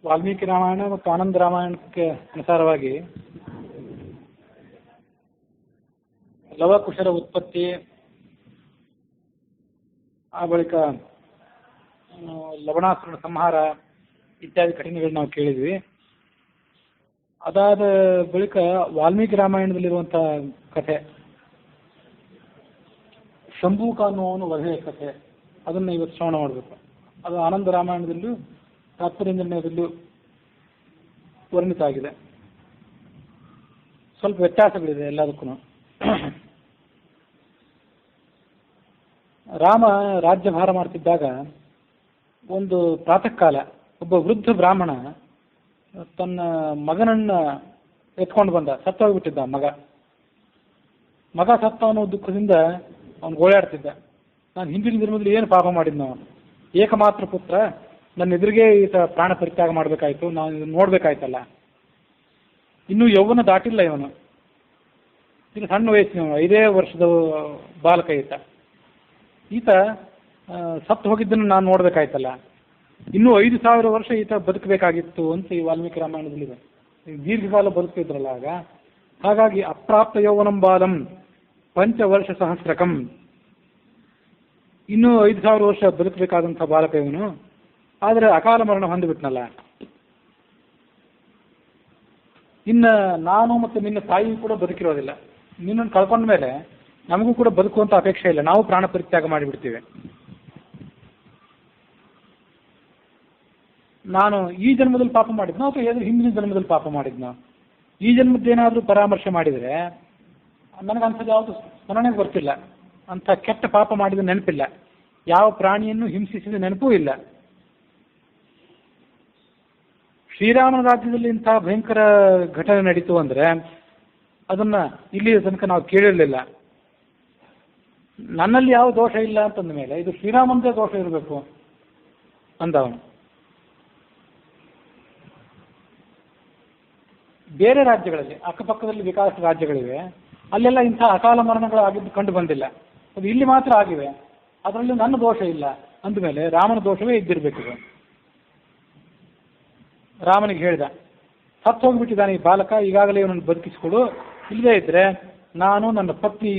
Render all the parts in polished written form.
ವಾಲ್ಮೀಕಿ ರಾಮಾಯಣ ಮತ್ತು ಆನಂದ ರಾಮಾಯಣಕ್ಕೆ ಅನುಸಾರವಾಗಿ ಲವಕುಶರ ಉತ್ಪತ್ತಿ, ಆ ಬಳಿಕ ಲವಣಾಸುರನ ಸಂಹಾರ ಇತ್ಯಾದಿ ಘಟನೆಗಳು ನಾವು ಕೇಳಿದ್ವಿ. ಅದಾದ ಬಳಿಕ ವಾಲ್ಮೀಕಿ ರಾಮಾಯಣದಲ್ಲಿರುವಂಥ ಕಥೆ, ಶಂಭೂಕ ಅನ್ನುವನು ವಧೆಯ ಕಥೆ, ಅದನ್ನು ಇವತ್ತು ಶ್ರವಣ ಮಾಡಬೇಕು. ಅದು ಆನಂದ ರಾಮಾಯಣದಲ್ಲೂ ತಾತ್ಪರ್ಯದಲ್ಲೂ ವರ್ಣಿತ ಆಗಿದೆ. ಸ್ವಲ್ಪ ವ್ಯತ್ಯಾಸಗಳಿದೆ ಎಲ್ಲದಕ್ಕೂ. ರಾಮ ರಾಜ್ಯಭಾರ ಮಾಡ್ತಿದ್ದಾಗ ಒಂದು ಪ್ರಾತಃ ಕಾಲ ಒಬ್ಬ ವೃದ್ಧ ಬ್ರಾಹ್ಮಣ ತನ್ನ ಮಗನನ್ನ ಎತ್ಕೊಂಡು ಬಂದ. ಸತ್ತೋಗ್ಬಿಟ್ಟಿದ್ದ ಮಗ ಸತ್ತ ಅನ್ನೋ ದುಃಖದಿಂದ ಅವನು ಗೋಳಾಡ್ತಿದ್ದ. ನಾನು ಹಿಂದಿನ ಜನ್ಮದಲ್ಲಿ ಏನು ಪಾಪ ಮಾಡಿದ್ನೋ, ಏಕಮಾತ್ರ ಪುತ್ರ, ನನ್ನ ಎದುರಿಗೆ ಈತ ಪ್ರಾಣ ಪರಿತ್ಯಾಗ ಮಾಡಬೇಕಾಯ್ತು, ನಾನು ಇದನ್ನು ನೋಡ್ಬೇಕಾಯ್ತಲ್ಲ. ಇನ್ನೂ ಯೌವನ ದಾಟಿಲ್ಲ ಇವನು, ಇದು ಸಣ್ಣ ವಯಸ್ಸಿನವನು, 5 ವರ್ಷದ ಬಾಲಕ ಈತ ಸತ್ತು ಹೋಗಿದ್ದನ್ನು ನಾನು ನೋಡ್ಬೇಕಾಯ್ತಲ್ಲ, ಇನ್ನೂ 5,000 ವರ್ಷ ಈತ ಬದುಕಬೇಕಾಗಿತ್ತು ಅಂತ ಈ ವಾಲ್ಮೀಕಿ ರಾಮಾಯಣದಲ್ಲಿದೆ. ದೀರ್ಘಕಾಲ ಬದುಕಿದ್ರಲ್ಲ ಆಗ. ಹಾಗಾಗಿ ಅಪ್ರಾಪ್ತ ಯೌವನಂ ಬಾಲಂ ಪಂಚವರ್ಷ ಸಹಸ್ರಕಂ, ಇನ್ನೂ 5,000 ವರ್ಷ ಬದುಕಬೇಕಾದಂಥ ಬಾಲಕ ಇವನು. ಆದರೆ ಅಕಾಲ ಮರಣ ಹೊಂದಿಬಿಟ್ನಲ್ಲ. ಇನ್ನು ನಾನು ಮತ್ತು ನಿನ್ನ ತಾಯಿ ಕೂಡ ಬದುಕಿರೋದಿಲ್ಲ. ನಿನ್ನನ್ನು ಕಳ್ಕೊಂಡ ಮೇಲೆ ನಮಗೂ ಕೂಡ ಬದುಕುವಂಥ ಅಪೇಕ್ಷೆ ಇಲ್ಲ, ನಾವು ಪ್ರಾಣ ಪರಿತ್ಯಾಗ ಮಾಡಿಬಿಡ್ತೀವಿ. ನಾನು ಈ ಜನ್ಮದಲ್ಲಿ ಪಾಪ ಮಾಡಿದ್ನೋ ಅಥವಾ ಹಿಂದಿನ ಜನ್ಮದಲ್ಲಿ ಪಾಪ ಮಾಡಿದ್ನೋ, ಈ ಜನ್ಮದ್ದೇನಾದರೂ ಪರಾಮರ್ಶೆ ಮಾಡಿದರೆ ನನಗಂಥದ್ದು ಯಾವುದು ಸ್ಮರಣೆಗೆ ಬರ್ತಿಲ್ಲ. ಅಂಥ ಕೆಟ್ಟ ಪಾಪ ಮಾಡಿದ ನೆನಪಿಲ್ಲ, ಯಾವ ಪ್ರಾಣಿಯನ್ನು ಹಿಂಸಿಸಿದ ನೆನಪೂ ಇಲ್ಲ. ಶ್ರೀರಾಮನ ರಾಜ್ಯದಲ್ಲಿ ಇಂಥ ಭಯಂಕರ ಘಟನೆ ನಡೀತು ಅಂದರೆ ಅದನ್ನು ಇಲ್ಲಿ ತನಕ ನಾವು ಕೇಳಿರಲಿಲ್ಲ. ನನ್ನಲ್ಲಿ ಯಾವ ದೋಷ ಇಲ್ಲ ಅಂತಂದ ಮೇಲೆ ಇದು ಶ್ರೀರಾಮಂದೇ ದೋಷ ಇರಬೇಕು ಅಂದವನು. ಬೇರೆ ರಾಜ್ಯಗಳಲ್ಲಿ, ಅಕ್ಕಪಕ್ಕದಲ್ಲಿ ವಿಕಾಸ ರಾಜ್ಯಗಳಿವೆ, ಅಲ್ಲೆಲ್ಲ ಇಂಥ ಅಕಾಲ ಮರಣಗಳು ಆಗಿದ್ದು ಕಂಡು ಬಂದಿಲ್ಲ. ಅದು ಇಲ್ಲಿ ಮಾತ್ರ ಆಗಿವೆ, ಅದರಲ್ಲಿ ನನ್ನ ದೋಷ ಇಲ್ಲ ಅಂದಮೇಲೆ ರಾಮನ ದೋಷವೇ ಇದ್ದಿರಬೇಕು. ರಾಮನಿಗೆ ಹೇಳಿದ, ಸತ್ತು ಹೋಗ್ಬಿಟ್ಟಿದ್ದಾನೆ ಈ ಬಾಲಕ, ಈಗಾಗಲೇ ಇವನನ್ನು ಬದುಕಿಸಿಕೊಡು, ಇಲ್ಲದೇ ಇದ್ರೆ ನಾನು ನನ್ನ ಪತ್ನಿ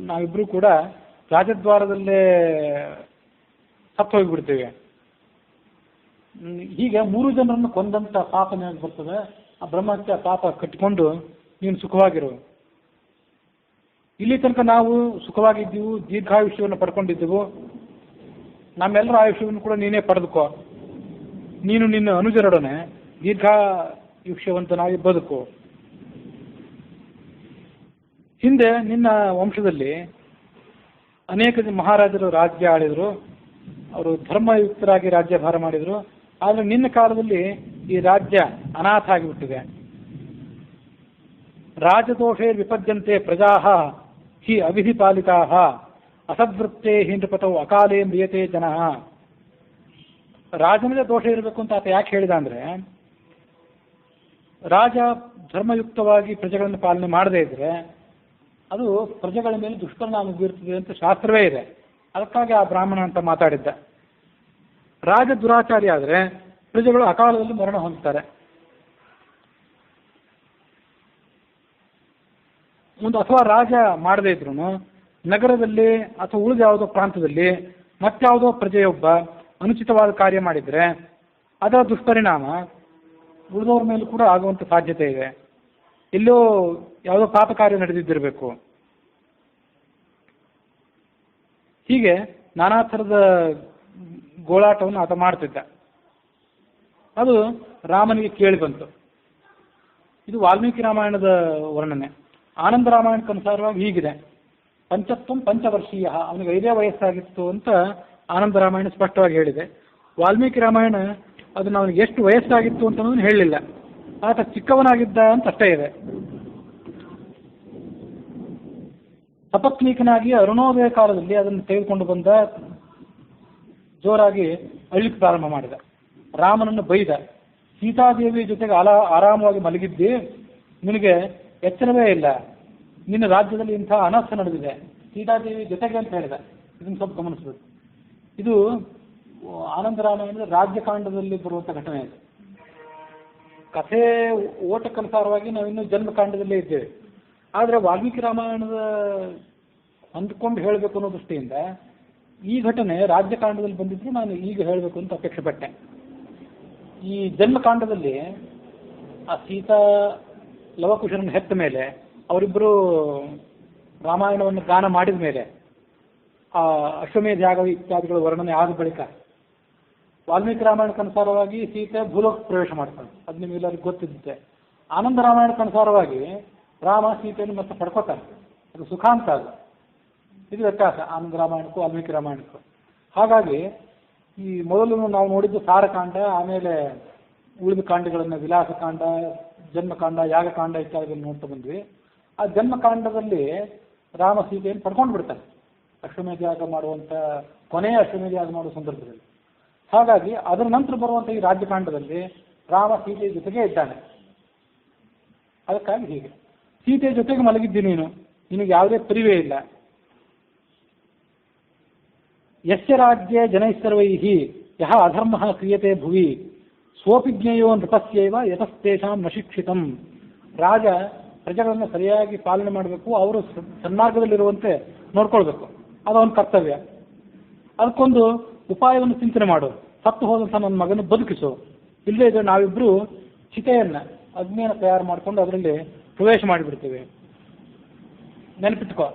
ನಾವಿಬ್ಬರೂ ಕೂಡ ರಾಜದ್ವಾರದಲ್ಲೇ ಸತ್ತು ಹೋಗಿಬಿಡ್ತೇವೆ. ಹೀಗೆ 3 ಜನರನ್ನು ಕೊಂದಂತ ಪಾಪ ನನಗೆ ಬರ್ತದೆ, ಆ ಬ್ರಹ್ಮಹತ್ಯ ಪಾಪ ಕಟ್ಟಿಕೊಂಡು ನೀನು ಸುಖವಾಗಿರು. ಇಲ್ಲಿ ತನಕ ನಾವು ಸುಖವಾಗಿದ್ದೀವು, ದೀರ್ಘಾಯುಷ್ಯವನ್ನು ಪಡ್ಕೊಂಡಿದ್ದೆವು, ನಮ್ಮೆಲ್ಲರ ಆಯುಷ್ಯವನ್ನು ಕೂಡ ನೀನೇ ಪಡೆದುಕೋ. ನೀನು ನಿನ್ನ ಅನುಜರೊಡನೆ ದೀರ್ಘಾಯುಷ್ಯವಂತನಾಗಿ ಬದುಕು. ಹಿಂದೆ ನಿನ್ನ ವಂಶದಲ್ಲಿ ಅನೇಕ ಮಹಾರಾಜರು ರಾಜ್ಯ ಆಳಿದರು, ಅವರು ಧರ್ಮಯುಕ್ತರಾಗಿ ರಾಜ್ಯಭಾರ ಮಾಡಿದರು. ಆದರೆ ನಿನ್ನ ಕಾಲದಲ್ಲಿ ಈ ರಾಜ್ಯ ಅನಾಥ ಆಗಿಬಿಟ್ಟಿದೆ. ರಾಜದೋಷೇ ವಿಪದ್ಯಂತೆ ಪ್ರಜಾ ಹಿ ಅವಿಧಿ ಪಾಲಿತಾ ಅಸದ್ವೃತ್ತೇ ಹಿಂಡ್ರಪತವು ಅಕಾಲೇ ಮ್ರಿಯತೆ ಜನ. ರಾಜನಿಗೆ ದೋಷ ಇರಬೇಕು ಅಂತ ಆತ ಯಾಕೆ ಹೇಳಿದ ಅಂದರೆ, ರಾಜ ಧರ್ಮಯುಕ್ತವಾಗಿ ಪ್ರಜೆಗಳನ್ನು ಪಾಲನೆ ಮಾಡದೇ ಇದ್ರೆ ಅದು ಪ್ರಜೆಗಳ ಮೇಲೆ ದುಷ್ಪರಿಣಾಮ ಬೀರ್ತದೆ ಅಂತ ಶಾಸ್ತ್ರವೇ ಇದೆ. ಅದಕ್ಕಾಗಿ ಆ ಬ್ರಾಹ್ಮಣ ಅಂತ ಮಾತಾಡಿದ್ದ. ರಾಜ ದುರಾಚಾರಿ ಆದರೆ ಪ್ರಜೆಗಳು ಅಕಾಲದಲ್ಲಿ ಮರಣ ಹೊಂದುತ್ತಾರೆ. ಅಥವಾ ರಾಜ ಮಾಡದೇ ಇದ್ರು ನಗರದಲ್ಲಿ ಅಥವಾ ಉಳಿದ ಯಾವುದೋ ಪ್ರಾಂತದಲ್ಲಿ ಮತ್ತಾವುದೋ ಪ್ರಜೆಯೊಬ್ಬ ಅನುಚಿತವಾದ ಕಾರ್ಯ ಮಾಡಿದರೆ ಅದರ ದುಷ್ಪರಿಣಾಮ ಉಳಿದವ್ರ ಮೇಲೂ ಕೂಡ ಆಗುವಂಥ ಸಾಧ್ಯತೆ ಇದೆ. ಎಲ್ಲೋ ಯಾವುದೋ ಪಾಪ ಕಾರ್ಯ ನಡೆದಿದ್ದಿರಬೇಕು. ಹೀಗೆ ನಾನಾ ಥರದ ಗೋಳಾಟವನ್ನು ಆತ ಮಾಡ್ತಿದ್ದ. ಅದು ರಾಮನಿಗೆ ಕೇಳಿ ಬಂತು. ಇದು ವಾಲ್ಮೀಕಿ ರಾಮಾಯಣದ ವರ್ಣನೆ. ಆನಂದ ರಾಮಾಯಣಕ್ಕನುಸಾರವಾಗಿ ಹೀಗಿದೆ, ಪಂಚತ್ವಂ ಪಂಚವರ್ಷೀಯ, ಅವನಿಗೆ 5 ವಯಸ್ಸಾಗಿತ್ತು ಅಂತ ಆನಂದ ರಾಮಾಯಣ ಸ್ಪಷ್ಟವಾಗಿ ಹೇಳಿದೆ. ವಾಲ್ಮೀಕಿ ರಾಮಾಯಣ ಅದನ್ನು ಅವನಿಗೆ ಎಷ್ಟು ವಯಸ್ಸಾಗಿತ್ತು ಅಂತ ಅನ್ನೋದನ್ನು ಹೇಳಲಿಲ್ಲ, ಆತ ಚಿಕ್ಕವನಾಗಿದ್ದ ಅಂತ ಅಷ್ಟೇ ಇದೆ. ಸಪತ್ನೀಕನಾಗಿ ಅರುಣೋದಯ ಕಾಲದಲ್ಲಿ ಅದನ್ನು ತೆಗೆದುಕೊಂಡು ಬಂದ, ಜೋರಾಗಿ ಅಳ್ಳಿಕ್ಕೆ ಪ್ರಾರಂಭ ಮಾಡಿದ. ರಾಮನನ್ನು ಬೈದ, ಸೀತಾದೇವಿ ಜೊತೆಗೆ ಆರಾಮವಾಗಿ ಮಲಗಿದ್ದಿ, ನಿನಗೆ ಎಚ್ಚರವೇ ಇಲ್ಲ, ನಿನ್ನ ರಾಜ್ಯದಲ್ಲಿ ಇಂಥ ಅನರ್ಥ ನಡೆದಿದೆ, ಸೀತಾದೇವಿ ಜೊತೆಗೆ ಅಂತ ಹೇಳಿದ. ಇದನ್ನು ಸ್ವಲ್ಪ ಗಮನಿಸಬೇಕು. ಇದು ಆನಂದ ರಾಮಾಯಣದ ರಾಜ್ಯಕಾಂಡದಲ್ಲಿ ಬರುವಂಥ ಘಟನೆ ಇದೆ. ಕಥೆ ಓಟಕ್ಕನುಸಾರವಾಗಿ ನಾವಿನ್ನೂ ಜನ್ಮಕಾಂಡದಲ್ಲೇ ಇದ್ದೇವೆ. ಆದರೆ ವಾಲ್ಮೀಕಿ ರಾಮಾಯಣದ ಹೊಂದ್ಕೊಂಡು ಹೇಳಬೇಕು ಅನ್ನೋ ದೃಷ್ಟಿಯಿಂದ ಈ ಘಟನೆ ರಾಜ್ಯಕಾಂಡದಲ್ಲಿ ಬಂದಿದ್ರು ನಾನು ಈಗ ಹೇಳಬೇಕು ಅಂತ ಅಪೇಕ್ಷೆ ಪಟ್ಟೆ. ಈ ಜನ್ಮಕಾಂಡದಲ್ಲಿ ಆ ಸೀತಾ ಲವಕುಶರನ್ನು ಹೆತ್ತ ಮೇಲೆ ಅವರಿಬ್ಬರು ರಾಮಾಯಣವನ್ನು ಗಾನ ಮಾಡಿದ ಮೇಲೆ ಆ ಅಶ್ವಮೇಧ ಯಾಗ ಇತ್ಯಾದಿಗಳ ವರ್ಣನೆ ಆದ ಬಳಿಕ ವಾಲ್ಮೀಕಿ ರಾಮಾಯಣಕ್ಕನುಸಾರವಾಗಿ ಸೀತೆ ಭೂಲೋಕ ಪ್ರವೇಶ ಮಾಡ್ತಾಳೆ. ಅದು ನಿಮಗೆಲ್ಲರಿಗೂ ಗೊತ್ತಿದ್ದೆ. ಆನಂದ ರಾಮಾಯಣಕ್ಕನುಸಾರವಾಗಿ ರಾಮ ಸೀತೆಯನ್ನು ಮತ್ತೆ ಪಡ್ಕೋತಾನೆ. ಅದು ಸುಖಾಂತ. ಅದು ಇದು ವ್ಯತ್ಯಾಸ ಆನಂದ ರಾಮಾಯಣಕ್ಕೂ ವಾಲ್ಮೀಕಿ ರಾಮಾಯಣಕ್ಕೂ. ಹಾಗಾಗಿ ಈ ಮೊದಲು ನಾವು ನೋಡಿದ್ದು ಸಾರಕಾಂಡ, ಆಮೇಲೆ ಉಳಿದ ಕಾಂಡಗಳನ್ನು ವಿಲಾಸಕಾಂಡ, ಜನ್ಮಕಾಂಡ, ಯಾಗಕಾಂಡ ಇತ್ಯಾದಿಗಳನ್ನು ನೋಡ್ತಾ ಬಂದ್ವಿ. ಆ ಜನ್ಮಕಾಂಡದಲ್ಲಿ ರಾಮ ಸೀತೆಯನ್ನು ಪಡ್ಕೊಂಡು ಬಿಡ್ತಾನೆ ಅಶ್ವಮೇಧ ಯಾಗ ಮಾಡುವಂಥ ಕೊನೆಯ ಅಶ್ವಮೇಧ ಯಾಗ ಮಾಡುವ ಸಂದರ್ಭದಲ್ಲಿ. ಹಾಗಾಗಿ ಅದರ ನಂತರ ಬರುವಂಥ ಈ ರಾಜ್ಯಕಾಂಡದಲ್ಲಿ ರಾಮ ಸೀತೆಯ ಜೊತೆಗೆ ಇದ್ದಾನೆ. ಅದಕ್ಕಾಗಿ ಹೀಗೆ ಸೀತೆಯ ಜೊತೆಗೆ ಮಲಗಿದ್ದಿ ನೀನು, ನಿನಗೆ ಯಾವುದೇ ಪರಿವೇ ಇಲ್ಲ. ಯಸ್ಯ ರಾಜ್ಯ ಜನೈಸ್ಸರ್ವೈಹಿ ಯಹ ಅಧರ್ಮ ಕ್ರಿಯತೆ ಭುವಿ ಸ್ವೋಪಿಜ್ಞೇಯೋ ನೃಪಸ್ಯೈವ ಯತಸ್ತೇಷಾಂ ನ ಶಿಕ್ಷಿತಂ. ರಾಜ ಪ್ರಜೆಗಳನ್ನು ಸರಿಯಾಗಿ ಪಾಲನೆ ಮಾಡಬೇಕು, ಅವರು ಸನ್ಮಾರ್ಗದಲ್ಲಿರುವಂತೆ ನೋಡ್ಕೊಳ್ಬೇಕು, ಅದು ಅವನ ಕರ್ತವ್ಯ. ಅದಕ್ಕೊಂದು ಉಪಾಯವನ್ನು ಚಿಂತನೆ ಮಾಡು. ಸತ್ತು ಹೋದಂಥ ನನ್ನ ಮಗನ ಬದುಕಿಸು. ಇಲ್ಲದೇ ಇದ್ರೆ ನಾವಿಬ್ಬರು ಚಿತೆಯನ್ನು ಅಗ್ನಿಯನ್ನು ತಯಾರು ಮಾಡಿಕೊಂಡು ಅದರಲ್ಲಿ ಪ್ರವೇಶ ಮಾಡಿಬಿಡ್ತೇವೆ. ನೆನಪಿಟ್ಕೋ,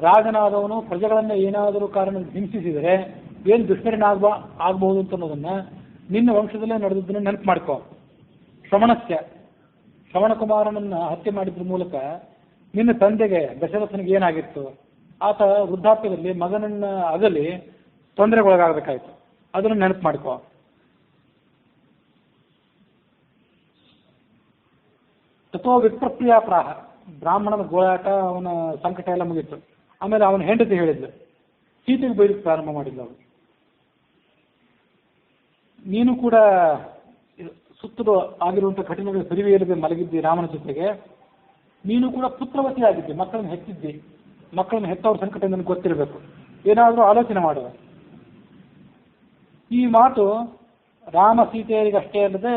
ರಾಜನಾದವನು ಪ್ರಜೆಗಳನ್ನು ಏನಾದರೂ ಕಾರಣ ಹಿಂಸಿಸಿದರೆ ಏನು ದುಷ್ಪರಿಣಾಮ ಆಗಬಹುದು ಅಂತ ಅನ್ನೋದನ್ನ ನಿನ್ನ ವಂಶದಲ್ಲೇ ನಡೆದದ್ದನ್ನು ನೆನಪು ಮಾಡ್ಕೋ. ಶ್ರವಣಕುಮಾರನನ್ನು ಹತ್ಯೆ ಮಾಡಿದ್ರ ಮೂಲಕ ನಿನ್ನ ತಂದೆಗೆ ದಶರಥನಿಗೆ ಏನಾಗಿತ್ತು? ಆತ ವೃದ್ಧಾಪ್ಯದಲ್ಲಿ ಮಗನನ್ನ ಅಗಲಿ ತೊಂದರೆಗೊಳಗಾಗಬೇಕಾಯ್ತು. ಅದನ್ನು ನೆನಪು ಮಾಡ್ಕೋ. ತಥೋ ವಿಪ್ರಪ್ರಿಯ ಪ್ರಾಹ. ಬ್ರಾಹ್ಮಣನ ಗೋಳಾಟ, ಅವನ ಸಂಕಟ ಎಲ್ಲ ಮುಗೀತು. ಆಮೇಲೆ ಅವನ ಹೆಂಡತಿ ಹೇಳಿದ್ಲು, ಸೀತೆಗೆ ಬೈಲಿಕ್ಕೆ ಪ್ರಾರಂಭ ಮಾಡಿದ್ಲು ಅವಳು. ನೀನು ಕೂಡ ಸುತ್ತಲೂ ಆಗಿರುವಂಥ ಘಟನೆಗಳ ಪರಿವೆಯಲ್ಲದೆ ಮಲಗಿದ್ದಿ ರಾಮನ ಜೊತೆಗೆ. ನೀನು ಕೂಡ ಪುತ್ರವತಿ ಆಗಿದ್ದಿ, ಮಕ್ಕಳನ್ನು ಹೆತ್ತಿದ್ದಿ. ಮಕ್ಕಳನ್ನು ಹೆತ್ತವ್ರ ಸಂಕಟ ನನಗೆ ಗೊತ್ತಿರಬೇಕು. ಏನಾದರೂ ಆಲೋಚನೆ ಮಾಡುವ. ಈ ಮಾತು ರಾಮ ಸೀತೆಯರಿಗಷ್ಟೇ ಅಲ್ಲದೆ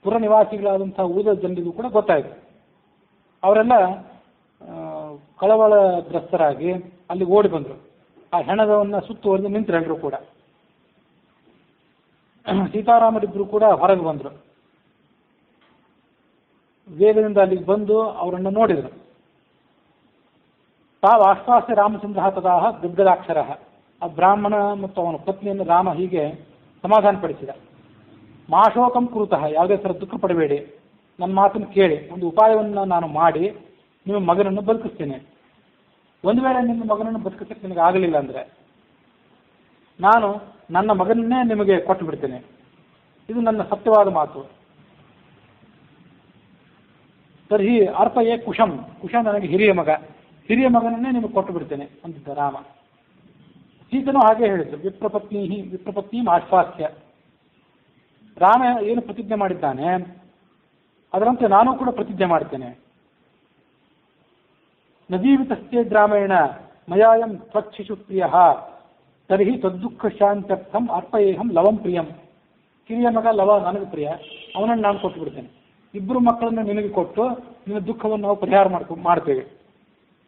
ಪುರ ನಿವಾಸಿಗಳಾದಂಥ ಉಳಿದ ಜನರಿಗೂ ಕೂಡ ಗೊತ್ತಾಯಿತು. ಅವರೆಲ್ಲ ಕಳವಳಗ್ರಸ್ತರಾಗಿ ಅಲ್ಲಿ ಓಡಿ ಬಂದರು. ಆ ಹೆಣದವನ್ನು ಸುತ್ತುವರೆದು ನಿಂತರು. ಎಲ್ಲರೂ ಕೂಡ ಸೀತಾರಾಮರಿಬ್ಬರು ಕೂಡ ಹೊರಗೆ ಬಂದರು. ವೇಗದಿಂದ ಅಲ್ಲಿಗೆ ಬಂದು ಅವರನ್ನು ನೋಡಿದರು. ತಾವು ಆಶ್ವಾಸ್ಯ ರಾಮಚಂದ್ರ ತದಾಹ ಗದ್ಗದಾಕ್ಷರ. ಆ ಬ್ರಾಹ್ಮಣ ಮತ್ತು ಅವನ ಪತ್ನಿಯನ್ನು ರಾಮ ಹೀಗೆ ಸಮಾಧಾನಪಡಿಸಿದ. ಮಾಶೋಕಂ ಕುರುತಃ, ಯಾವುದೇ ಥರ ದುಃಖ ಪಡಬೇಡಿ, ನನ್ನ ಮಾತನ್ನು ಕೇಳಿ, ಒಂದು ಉಪಾಯವನ್ನು ನಾನು ಮಾಡಿ ನಿಮ್ಮ ಮಗನನ್ನು ಬದುಕಿಸ್ತೇನೆ. ಒಂದು ವೇಳೆ ನಿಮ್ಮ ಮಗನನ್ನು ಬದುಕಿಸಕ್ಕೆ ನಿಮಗೆ ಆಗಲಿಲ್ಲ ಅಂದರೆ ನಾನು ನನ್ನ ಮಗನನ್ನೇ ನಿಮಗೆ ಕೊಟ್ಟು ಬಿಡ್ತೇನೆ. ಇದು ನನ್ನ ಸತ್ಯವಾದ ಮಾತು. ತರ್ಹಿ ಅರ್ಪಯೇ ಕುಶಂ. ಕುಶ ನನಗೆ ಹಿರಿಯ ಮಗ, ಹಿರಿಯ ಮಗನನ್ನೇ ನಿಮಗೆ ಕೊಟ್ಟು ಬಿಡ್ತೇನೆ ಅಂತಿದ್ದ ರಾಮ. ಸೀತನೂ ಹಾಗೆ ಹೇಳಿದ್ರು, ವಿಪ್ರಪತ್ನಿ ಆಶ್ವಾಸ್ಯ. ರಾಮ ಏನು ಪ್ರತಿಜ್ಞೆ ಮಾಡಿದ್ದಾನೆ ಅದರಂತೆ ನಾನು ಕೂಡ ಪ್ರತಿಜ್ಞೆ ಮಾಡ್ತೇನೆ. ನ ಜೀವಿತಶ್ಚೇದ್ರಾಮೇಣ ಮಯಾಯಂ ತ್ವಚ್ಛಿಶು ಪ್ರಿಯ ತರ್ಹಿ ತದ್ದುಃಖ ಶಾಂತ್ಯರ್ಥಂ ಅರ್ಪಯೇಹಂ ಲವಂ ಪ್ರಿಯಂ. ಕಿರಿಯ ಮಗ ಲವ ನನಗೆ ಪ್ರಿಯ, ಅವನನ್ನು ನಾನು ಕೊಟ್ಟು ಬಿಡ್ತೇನೆ. ಇಬ್ಬರು ಮಕ್ಕಳನ್ನು ನಿನಗೆ ಕೊಟ್ಟು ನಿನ್ನ ದುಃಖವನ್ನು ನಾವು ಪರಿಹಾರ ಮಾಡ್ತೇವೆ.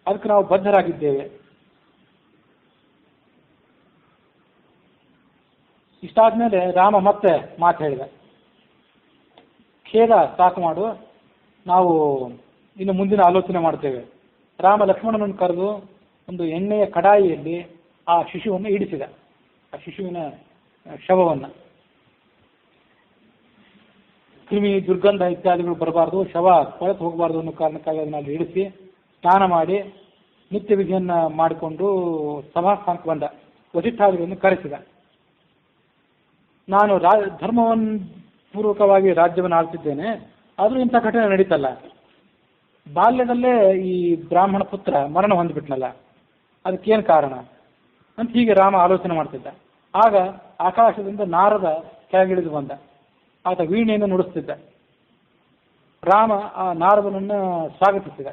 ಅದಕ್ಕೆ ನಾವು ಬದ್ಧರಾಗಿದ್ದೇವೆ. ಇಷ್ಟಾದ್ಮೇಲೆ ರಾಮ ಮತ್ತೆ ಮಾತು ಹೇಳಿದ, ಖೇದ ಸಾಕು ಮಾಡು, ನಾವು ಇನ್ನು ಮುಂದಿನ ಆಲೋಚನೆ ಮಾಡ್ತೇವೆ. ರಾಮ ಲಕ್ಷ್ಮಣನನ್ನು ಕರೆದು ಒಂದು ಎಣ್ಣೆಯ ಕಡಾಯಿಯಲ್ಲಿ ಆ ಶಿಶುವನ್ನು ಇಡಿಸಿದ. ಆ ಶಿಶುವಿನ ಶವವನ್ನು, ಕ್ರಿಮಿ ದುರ್ಗಂಧ ಇತ್ಯಾದಿಗಳು ಬರಬಾರ್ದು, ಶವ ಕೊಳೆತು ಹೋಗಬಾರ್ದು ಅನ್ನೋ ಕಾರಣಕ್ಕಾಗಿ ಅದನ್ನಲ್ಲಿ ಇಡಿಸಿ ಸ್ನಾನ ಮಾಡಿ ನಿತ್ಯ ವಿಧಿಯನ್ನು ಮಾಡಿಕೊಂಡು ಸಭಾಸ್ಥಾನಕ್ಕೆ ಬಂದ. ವಸಿಷ್ಠಾದಿಗಳನ್ನು ಕರೆಸಿದ. ನಾನು ಧರ್ಮವನ್ನು ಪೂರ್ವಕವಾಗಿ ರಾಜ್ಯವನ್ನು ಆಳ್ತಿದ್ದೇನೆ, ಆದರೂ ಇಂಥ ಘಟನೆ ನಡೀತಲ್ಲ. ಬಾಲ್ಯದಲ್ಲೇ ಈ ಬ್ರಾಹ್ಮಣ ಪುತ್ರ ಮರಣ ಹೊಂದ್ಬಿಟ್ನಲ್ಲ, ಅದಕ್ಕೇನು ಕಾರಣ ಅಂತ ಹೀಗೆ ರಾಮ ಆಲೋಚನೆ ಮಾಡ್ತಿದ್ದ. ಆಗ ಆಕಾಶದಿಂದ ನಾರದ ಕೆಳಗಿಳಿದು ಬಂದ. ಆತ ವೀಣೆಯನ್ನು ನುಡಿಸ್ತಿದ್ದ. ರಾಮ ಆ ನಾರದನನ್ನು ಸ್ವಾಗತಿಸಿದ.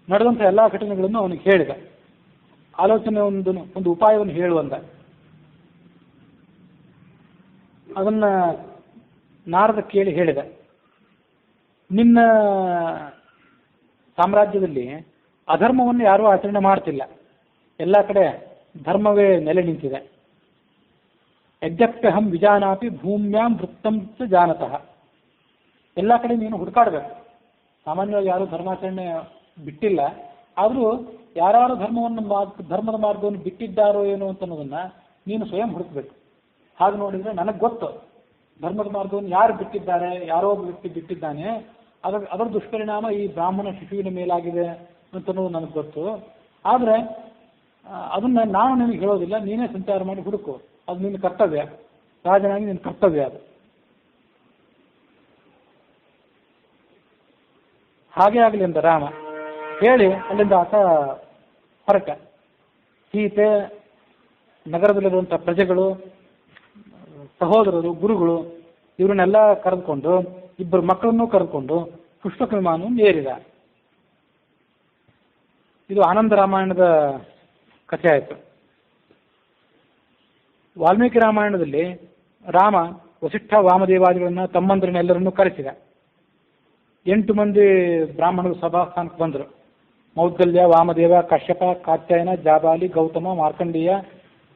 ನಡೆದಂಥ ಎಲ್ಲ ಘಟನೆಗಳನ್ನು ಅವನಿಗೆ ಹೇಳಿದ. ಆಲೋಚನೆ ಒಂದು ಉಪಾಯವನ್ನು ಹೇಳುವಂದ. ಅದನ್ನು ನಾರದ ಕೇಳಿ ಹೇಳಿದ. ನಿನ್ನ ಸಾಮ್ರಾಜ್ಯದಲ್ಲಿ ಅಧರ್ಮವನ್ನು ಯಾರೂ ಆಚರಣೆ ಮಾಡ್ತಿಲ್ಲ, ಎಲ್ಲ ಕಡೆ ಧರ್ಮವೇ ನೆಲೆ ನಿಂತಿದೆ. ಯಜ್ಞಪ್ಯಹಂ ವಿಜಾನಾಪಿ ಭೂಮ್ಯಾಂ ವೃತ್ತಂ ಚ ಜಾನತಃ. ಎಲ್ಲ ಕಡೆ ನೀನು ಹುಡುಕಾಡಬೇಕು. ಸಾಮಾನ್ಯವಾಗಿ ಯಾರೂ ಧರ್ಮಾಚರಣೆ ಬಿಟ್ಟಿಲ್ಲ, ಆದರೂ ಯಾರು ಧರ್ಮದ ಮಾರ್ಗವನ್ನು ಬಿಟ್ಟಿದ್ದಾರೋ ಏನೋ ಅಂತ ಅನ್ನೋದನ್ನು ನೀನು ಸ್ವಯಂ ಹುಡುಕಬೇಕು. ಹಾಗೆ ನೋಡಿದರೆ ನನಗೆ ಗೊತ್ತು ಧರ್ಮದ ಮಾರ್ಗವನ್ನು ಯಾರು ಬಿಟ್ಟಿದ್ದಾರೆ, ಯಾರೋ ಒಬ್ಬ ವ್ಯಕ್ತಿ ಬಿಟ್ಟಿದ್ದಾನೆ, ಅದರ ದುಷ್ಪರಿಣಾಮ ಈ ಬ್ರಾಹ್ಮಣ ಶಿಶುವಿನ ಮೇಲಾಗಿದೆ ಅಂತನೂ ನನಗೆ ಗೊತ್ತು. ಆದರೆ ಅದನ್ನು ನಾನು ನಿನಗೆ ಹೇಳೋದಿಲ್ಲ, ನೀನೇ ಸಂಚಾರ ಮಾಡಿ ಹುಡುಕು. ಅದು ನಿನ್ನ ಕರ್ತವ್ಯ, ರಾಜನಾಗಿ ನಿನ್ನ ಕರ್ತವ್ಯ ಅದು. ಹಾಗೆ ಆಗಲಿ ಅಂತ ರಾಮ ಹೇಳಿ ಅಲ್ಲಿಂದ ಆತ ಹೊರಟ. ಸೀತೆ, ನಗರದಲ್ಲಿರುವಂಥ ಪ್ರಜೆಗಳು, ಸಹೋದರರು, ಗುರುಗಳು ಇವರನ್ನೆಲ್ಲ ಕರೆದುಕೊಂಡು, ಇಬ್ಬರು ಮಕ್ಕಳನ್ನೂ ಕರೆದುಕೊಂಡು ಪುಷ್ಪಕ ವಿಮಾನವನ್ನು ಏರಿದ. ಇದು ಆನಂದ ರಾಮಾಯಣದ ಕಥೆ ಆಯಿತು. ವಾಲ್ಮೀಕಿ ರಾಮಾಯಣದಲ್ಲಿ ರಾಮ ವಸಿಷ್ಠ ವಾಮದೇವಾದಿಗಳನ್ನು ತಮ್ಮಂದ್ರನ್ನೆಲ್ಲರನ್ನೂ ಕರೆಸಿದ. 8 ಮಂದಿ ಬ್ರಾಹ್ಮಣರು ಸಭಾಸ್ಥಾನಕ್ಕೆ ಬಂದರು. ಮೌದ್ಗಲ್ಯ, ವಾಮದೇವ, ಕಶ್ಯಪ, ಕಾತ್ಯಾಯನ, ಜಾಬಾಲಿ, ಗೌತಮ, ಮಾರ್ಕಂಡೇಯ,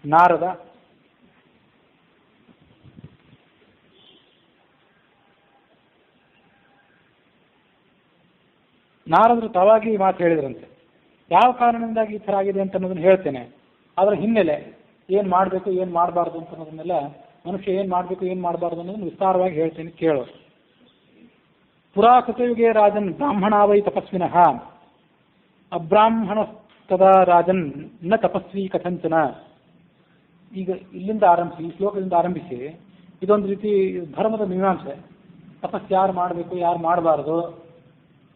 ನಾರದ. ನಾರದರು ತಾವಾಗಿ ಈ ಮಾತು ಹೇಳಿದ್ರಂತೆ. ಯಾವ ಕಾರಣದಿಂದಾಗಿ ಈ ಥರ ಆಗಿದೆ ಅಂತ ಅನ್ನೋದನ್ನು ಹೇಳ್ತೇನೆ. ಅದರ ಹಿನ್ನೆಲೆ ಏನು ಮಾಡಬೇಕು, ಏನು ಮಾಡಬಾರ್ದು ಅಂತ ಅನ್ನೋದನ್ನೆಲ್ಲ, ಮನುಷ್ಯ ಏನು ಮಾಡಬೇಕು, ಏನು ಮಾಡಬಾರ್ದು ಅನ್ನೋದನ್ನು ವಿಸ್ತಾರವಾಗಿ ಹೇಳ್ತೇನೆ, ಕೇಳು. ಪುರಾ ಕೃತಯುಗೇ ರಾಜನ್ ಬ್ರಾಹ್ಮಣಾವೈ ತಪಸ್ವಿನಃ ಅಬ್ರಾಹ್ಮಣ ತದಾ ರಾಜನ್ ನ ತಪಸ್ವಿ ಕಥಂಚನ. ಈಗ ಇಲ್ಲಿಂದ ಆರಂಭಿಸಿ, ಈ ಶ್ಲೋಕದಿಂದ ಆರಂಭಿಸಿ, ಇದೊಂದು ರೀತಿ ಧರ್ಮದ ಮೀಮಾಂಸೆ. ತಪಸ್ಸು ಯಾರು ಮಾಡಬೇಕು, ಯಾರು ಮಾಡಬಾರ್ದು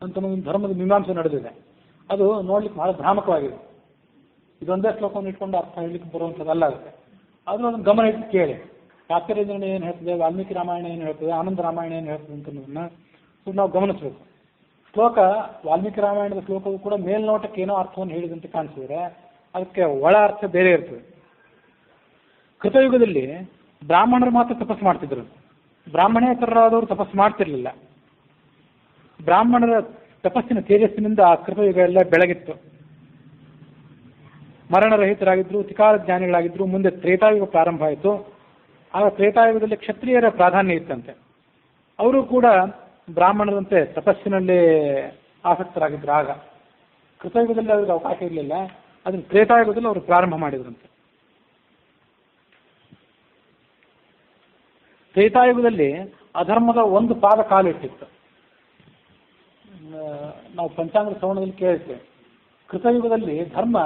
ಅಂತ ಒಂದು ಧರ್ಮದ ಮೀಮಾಂಸೆ ನಡೆದಿದೆ. ಅದು ನೋಡ್ಲಿಕ್ಕೆ ಬಹಳ ಭ್ರಾಮಕವಾಗಿದೆ. ಇದೊಂದೇ ಶ್ಲೋಕವನ್ನು ಇಟ್ಕೊಂಡು ಅರ್ಥ ಹೇಳಲಿಕ್ಕೆ ಬರುವಂಥದ್ದಲ್ಲ ಆಗುತ್ತೆ. ಆದರೂ ಅದನ್ನು ಗಮನ ಇಟ್ಟು ಕೇಳಿ. ಶಾಸ್ತ್ರರೇಂದ್ರನ ಏನು ಹೇಳ್ತದೆ, ವಾಲ್ಮೀಕಿ ರಾಮಾಯಣ ಏನು ಹೇಳ್ತದೆ, ಆನಂದ ರಾಮಾಯಣ ಏನು ಹೇಳ್ತದೆ ಅಂತ ಅನ್ನೋದನ್ನ ನಾವು ಗಮನಿಸಬೇಕು. ಶ್ಲೋಕ, ವಾಲ್ಮೀಕಿ ರಾಮಾಯಣದ ಶ್ಲೋಕವು ಕೂಡ ಮೇಲ್ನೋಟಕ್ಕೆ ಏನೋ ಅರ್ಥವನ್ನು ಹೇಳಿದಂತೆ ಕಾಣಿಸಿದರೆ ಅದಕ್ಕೆ ಒಳ ಅರ್ಥ ಬೇರೆ ಇರ್ತದೆ. ಕೃತಯುಗದಲ್ಲಿ ಬ್ರಾಹ್ಮಣರು ಮಾತ್ರ ತಪಸ್ಸು ಮಾಡ್ತಿದ್ರು, ಬ್ರಾಹ್ಮಣೇತರರಾದವರು ತಪಸ್ಸು ಮಾಡ್ತಿರ್ಲಿಲ್ಲ. ಬ್ರಾಹ್ಮಣರ ತಪಸ್ಸಿನ ತೇಜಸ್ಸಿನಿಂದ ಆ ಕೃತಯುಗ ಎಲ್ಲ ಬೆಳಗಿತ್ತು. ಮರಣರಹಿತರಾಗಿದ್ದರು, ತ್ರಿಕಾಲ ಜ್ಞಾನಿಗಳಾಗಿದ್ದರು. ಮುಂದೆ ತ್ರೇತಾಯುಗ ಪ್ರಾರಂಭ ಆಯಿತು. ಆಗ ತ್ರೇತಾಯುಗದಲ್ಲಿ ಕ್ಷತ್ರಿಯರ ಪ್ರಾಧಾನ್ಯ ಇತ್ತಂತೆ. ಅವರು ಕೂಡ ಬ್ರಾಹ್ಮಣರಂತೆ ತಪಸ್ಸಿನಲ್ಲಿ ಆಸಕ್ತರಾಗಿದ್ದರು. ಆಗ ಕೃತಯುಗದಲ್ಲಿ ಅವ್ರಿಗೆ ಅವಕಾಶ ಇರಲಿಲ್ಲ, ಅದನ್ನು ತ್ರೇತಾಯುಗದಲ್ಲಿ ಅವರು ಪ್ರಾರಂಭ ಮಾಡಿದ್ರಂತೆ. ತ್ರೇತಾಯುಗದಲ್ಲಿ ಅಧರ್ಮದ ಒಂದು ಪಾದ ಕಾಲಿಟ್ಟಿತ್ತು. ನಾವು ಪಂಚಾಂಗ ಶ್ರವಣದಲ್ಲಿ ಕೇಳ್ತೇವೆ. ಕೃತಯುಗದಲ್ಲಿ ಧರ್ಮ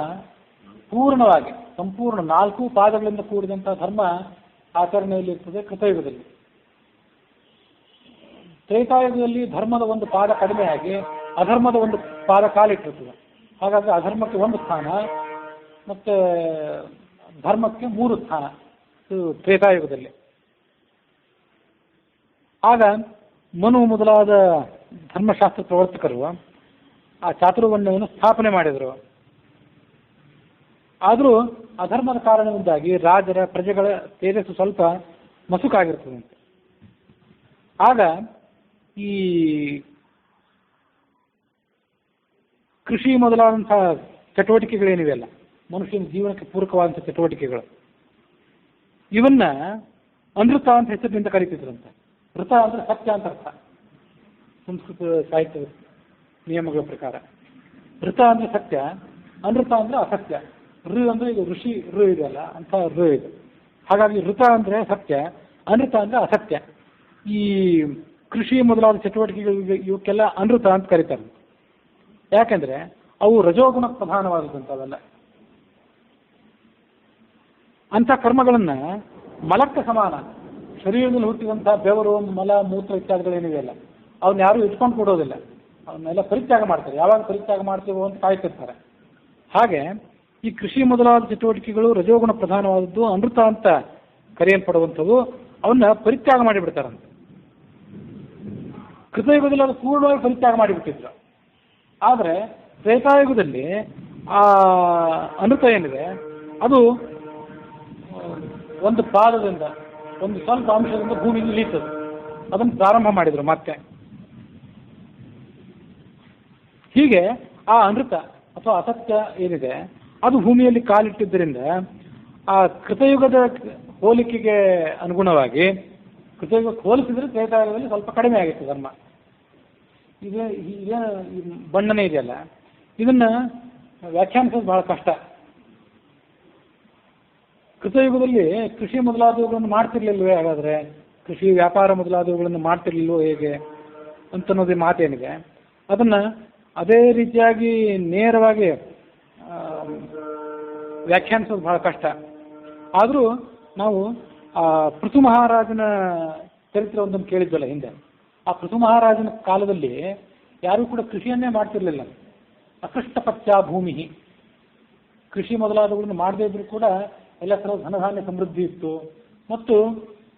ಪೂರ್ಣವಾಗಿ, ಸಂಪೂರ್ಣ 4 ಪಾದಗಳಿಂದ ಕೂಡಿದಂತಹ ಧರ್ಮ ಆಚರಣೆಯಲ್ಲಿ ಇರ್ತದೆ ಕೃತಯುಗದಲ್ಲಿ. ತ್ರೇತಾಯುಗದಲ್ಲಿ ಧರ್ಮದ ಒಂದು ಪಾದ ಕಡಿಮೆಯಾಗಿ ಅಧರ್ಮದ ಒಂದು ಪಾದ ಕಾಲಿಟ್ಟಿರ್ತದೆ. ಹಾಗಾಗಿ ಅಧರ್ಮಕ್ಕೆ 1 ಸ್ಥಾನ ಮತ್ತು ಧರ್ಮಕ್ಕೆ 3 ಸ್ಥಾನ ಇದು ತ್ರೇತಾಯುಗದಲ್ಲಿ. ಆಗ ಮನು ಮೊದಲಾದ ಧರ್ಮಶಾಸ್ತ್ರ ಪ್ರವರ್ತಕರು ಆ ಚಾತುರ್ವರ್ಣ್ಯವನ್ನು ಸ್ಥಾಪನೆ ಮಾಡಿದರು. ಆದರೂ ಅಧರ್ಮದ ಕಾರಣದಿಂದಾಗಿ ರಾಜರ, ಪ್ರಜೆಗಳ ತೇಜಸ್ಸು ಸ್ವಲ್ಪ ಮಸುಕಾಗಿರ್ತದಂತೆ. ಆಗ ಈ ಕೃಷಿ ಮೊದಲಾದಂತಹ ಚಟುವಟಿಕೆಗಳೇನಿವೆಯಲ್ಲ, ಮನುಷ್ಯನ ಜೀವನಕ್ಕೆ ಪೂರಕವಾದಂಥ ಚಟುವಟಿಕೆಗಳು, ಇವನ್ನ ಅನೃತ ಅಂತ ಹೆಸರಿನಿಂದ ಕರೀತಿದ್ರಂತೆ. ಋತ ಅಂದರೆ ಸತ್ಯ ಅಂತ ಅರ್ಥ ಸಂಸ್ಕೃತ ಸಾಹಿತ್ಯದ ನಿಯಮಗಳ ಪ್ರಕಾರ. ಋತ ಅಂದರೆ ಸತ್ಯ, ಅನೃತ ಅಂದರೆ ಅಸತ್ಯ. ಅಂದರೆ ಇದು ಋಷಿ ಇದೆಯಲ್ಲ ಅಂತ ಇದು. ಹಾಗಾಗಿ ಋತ ಅಂದರೆ ಸತ್ಯ, ಅನೃತ ಅಂದರೆ ಅಸತ್ಯ. ಈ ಕೃಷಿ ಮೊದಲಾದ ಚಟುವಟಿಕೆಗಳು ಇವಕ್ಕೆಲ್ಲ ಅನೃತ ಅಂತ ಕರೀತಾರೆ. ಯಾಕೆಂದರೆ ಅವು ರಜೋಗುಣ ಪ್ರಧಾನವಾದಂಥವೆಲ್ಲ. ಅಂಥ ಕರ್ಮಗಳನ್ನು ಮಲಕ್ಕೆ ಸಮಾನ, ಶರೀರದಲ್ಲಿ ಹುಟ್ಟಿದಂಥ ಬೆವರು, ಮಲ, ಮೂತ್ರ ಇತ್ಯಾದಿಗಳೇನಿವೆಯಲ್ಲ ಅವನ್ನ ಯಾರೂ ಇಟ್ಕೊಂಡು ಕೊಡೋದಿಲ್ಲ. ಅವನ್ನೆಲ್ಲ ಪರಿತ್ಯಾಗ ಮಾಡ್ತಾರೆ. ಯಾವಾಗ ಪರಿತ್ಯಾಗ ಮಾಡ್ತೀವೋ ಅಂತ ಕಾಯ್ತಿರ್ತಾರೆ. ಹಾಗೆ ಈ ಕೃಷಿ ಮೊದಲಾದ ಚಟುವಟಿಕೆಗಳು ರಜೋಗುಣ ಪ್ರಧಾನವಾದದ್ದು, ಅನೃತ ಅಂತ ಕರೆಯಲ್ಪಡುವಂಥವು, ಅವನ್ನ ಪರಿತ್ಯಾಗ ಮಾಡಿಬಿಡ್ತಾರಂತೆ. ಕೃತಯುಗದಲ್ಲಿ ಅದು ಪೂರ್ಣವಾಗಿ ಪರಿತ್ಯಾಗ ಮಾಡಿಬಿಟ್ಟಿದ್ರು. ಆದರೆ ತ್ರೇತಾಯುಗದಲ್ಲಿ ಆ ಅನೃತ ಏನಿದೆ ಅದು ಒಂದು ಪಾದದಿಂದ, ಒಂದು ಸ್ವಲ್ಪ ಅಂಶದಿಂದ ಭೂಮಿಗೆ ಇಳೀತದೆ. ಅದನ್ನು ಪ್ರಾರಂಭ ಮಾಡಿದರು ಮತ್ತೆ. ಹೀಗೆ ಆ ಅನೃತ ಅಥವಾ ಅಸತ್ಯ ಏನಿದೆ ಅದು ಭೂಮಿಯಲ್ಲಿ ಕಾಲಿಟ್ಟಿದ್ದರಿಂದ ಆ ಕೃತಯುಗದ ಹೋಲಿಕೆಗೆ ಅನುಗುಣವಾಗಿ ಕೃತಯುಗಕ್ಕೆ ಹೋಲಿಸಿದ್ರೆ ತ್ರೇತಾಯುಗದಲ್ಲಿ ಸ್ವಲ್ಪ ಕಡಿಮೆ ಆಗಿತ್ತು ಧರ್ಮ. ಇದು ಈ ಬಣ್ಣನೆ ಇದೆಯಲ್ಲ, ಇದನ್ನು ವ್ಯಾಖ್ಯಾನಿಸೋದು ಬಹಳ ಕಷ್ಟ. ಕೃತಯುಗದಲ್ಲಿ ಕೃಷಿ ಮೊದಲಾದವುಗಳನ್ನು ಮಾಡ್ತಿರ್ಲಿಲ್ವೇ? ಹಾಗಾದರೆ ಕೃಷಿ ವ್ಯಾಪಾರ ಮೊದಲಾದವುಗಳನ್ನು ಮಾಡ್ತಿರ್ಲಿಲ್ವೋ ಹೇಗೆ ಅಂತನ್ನೋದು ಮಾತೇನಿದೆ, ಅದನ್ನು ಅದೇ ರೀತಿಯಾಗಿ ನೇರವಾಗಿ ವ್ಯಾಖ್ಯಾನಿಸೋದು ಬಹಳ ಕಷ್ಟ. ಆದರೂ ನಾವು ಪೃಥು ಮಹಾರಾಜನ ಚರಿತ್ರೆ ಒಂದನ್ನು ಕೇಳಿದ್ವಲ್ಲ ಹಿಂದೆ. ಆ ಪೃಥು ಮಹಾರಾಜನ ಕಾಲದಲ್ಲಿ ಯಾರೂ ಕೂಡ ಕೃಷಿಯನ್ನೇ ಮಾಡ್ತಿರ್ಲಿಲ್ಲ. ಅಕೃಷ್ಟಪತ್ಯ ಭೂಮಿ, ಕೃಷಿ ಮೊದಲಾದವುಗಳನ್ನು ಮಾಡದೇ ಇದ್ರೂ ಕೂಡ ಎಲ್ಲ ಥರ ಧನಧಾನ್ಯ ಸಮೃದ್ಧಿ ಇತ್ತು. ಮತ್ತು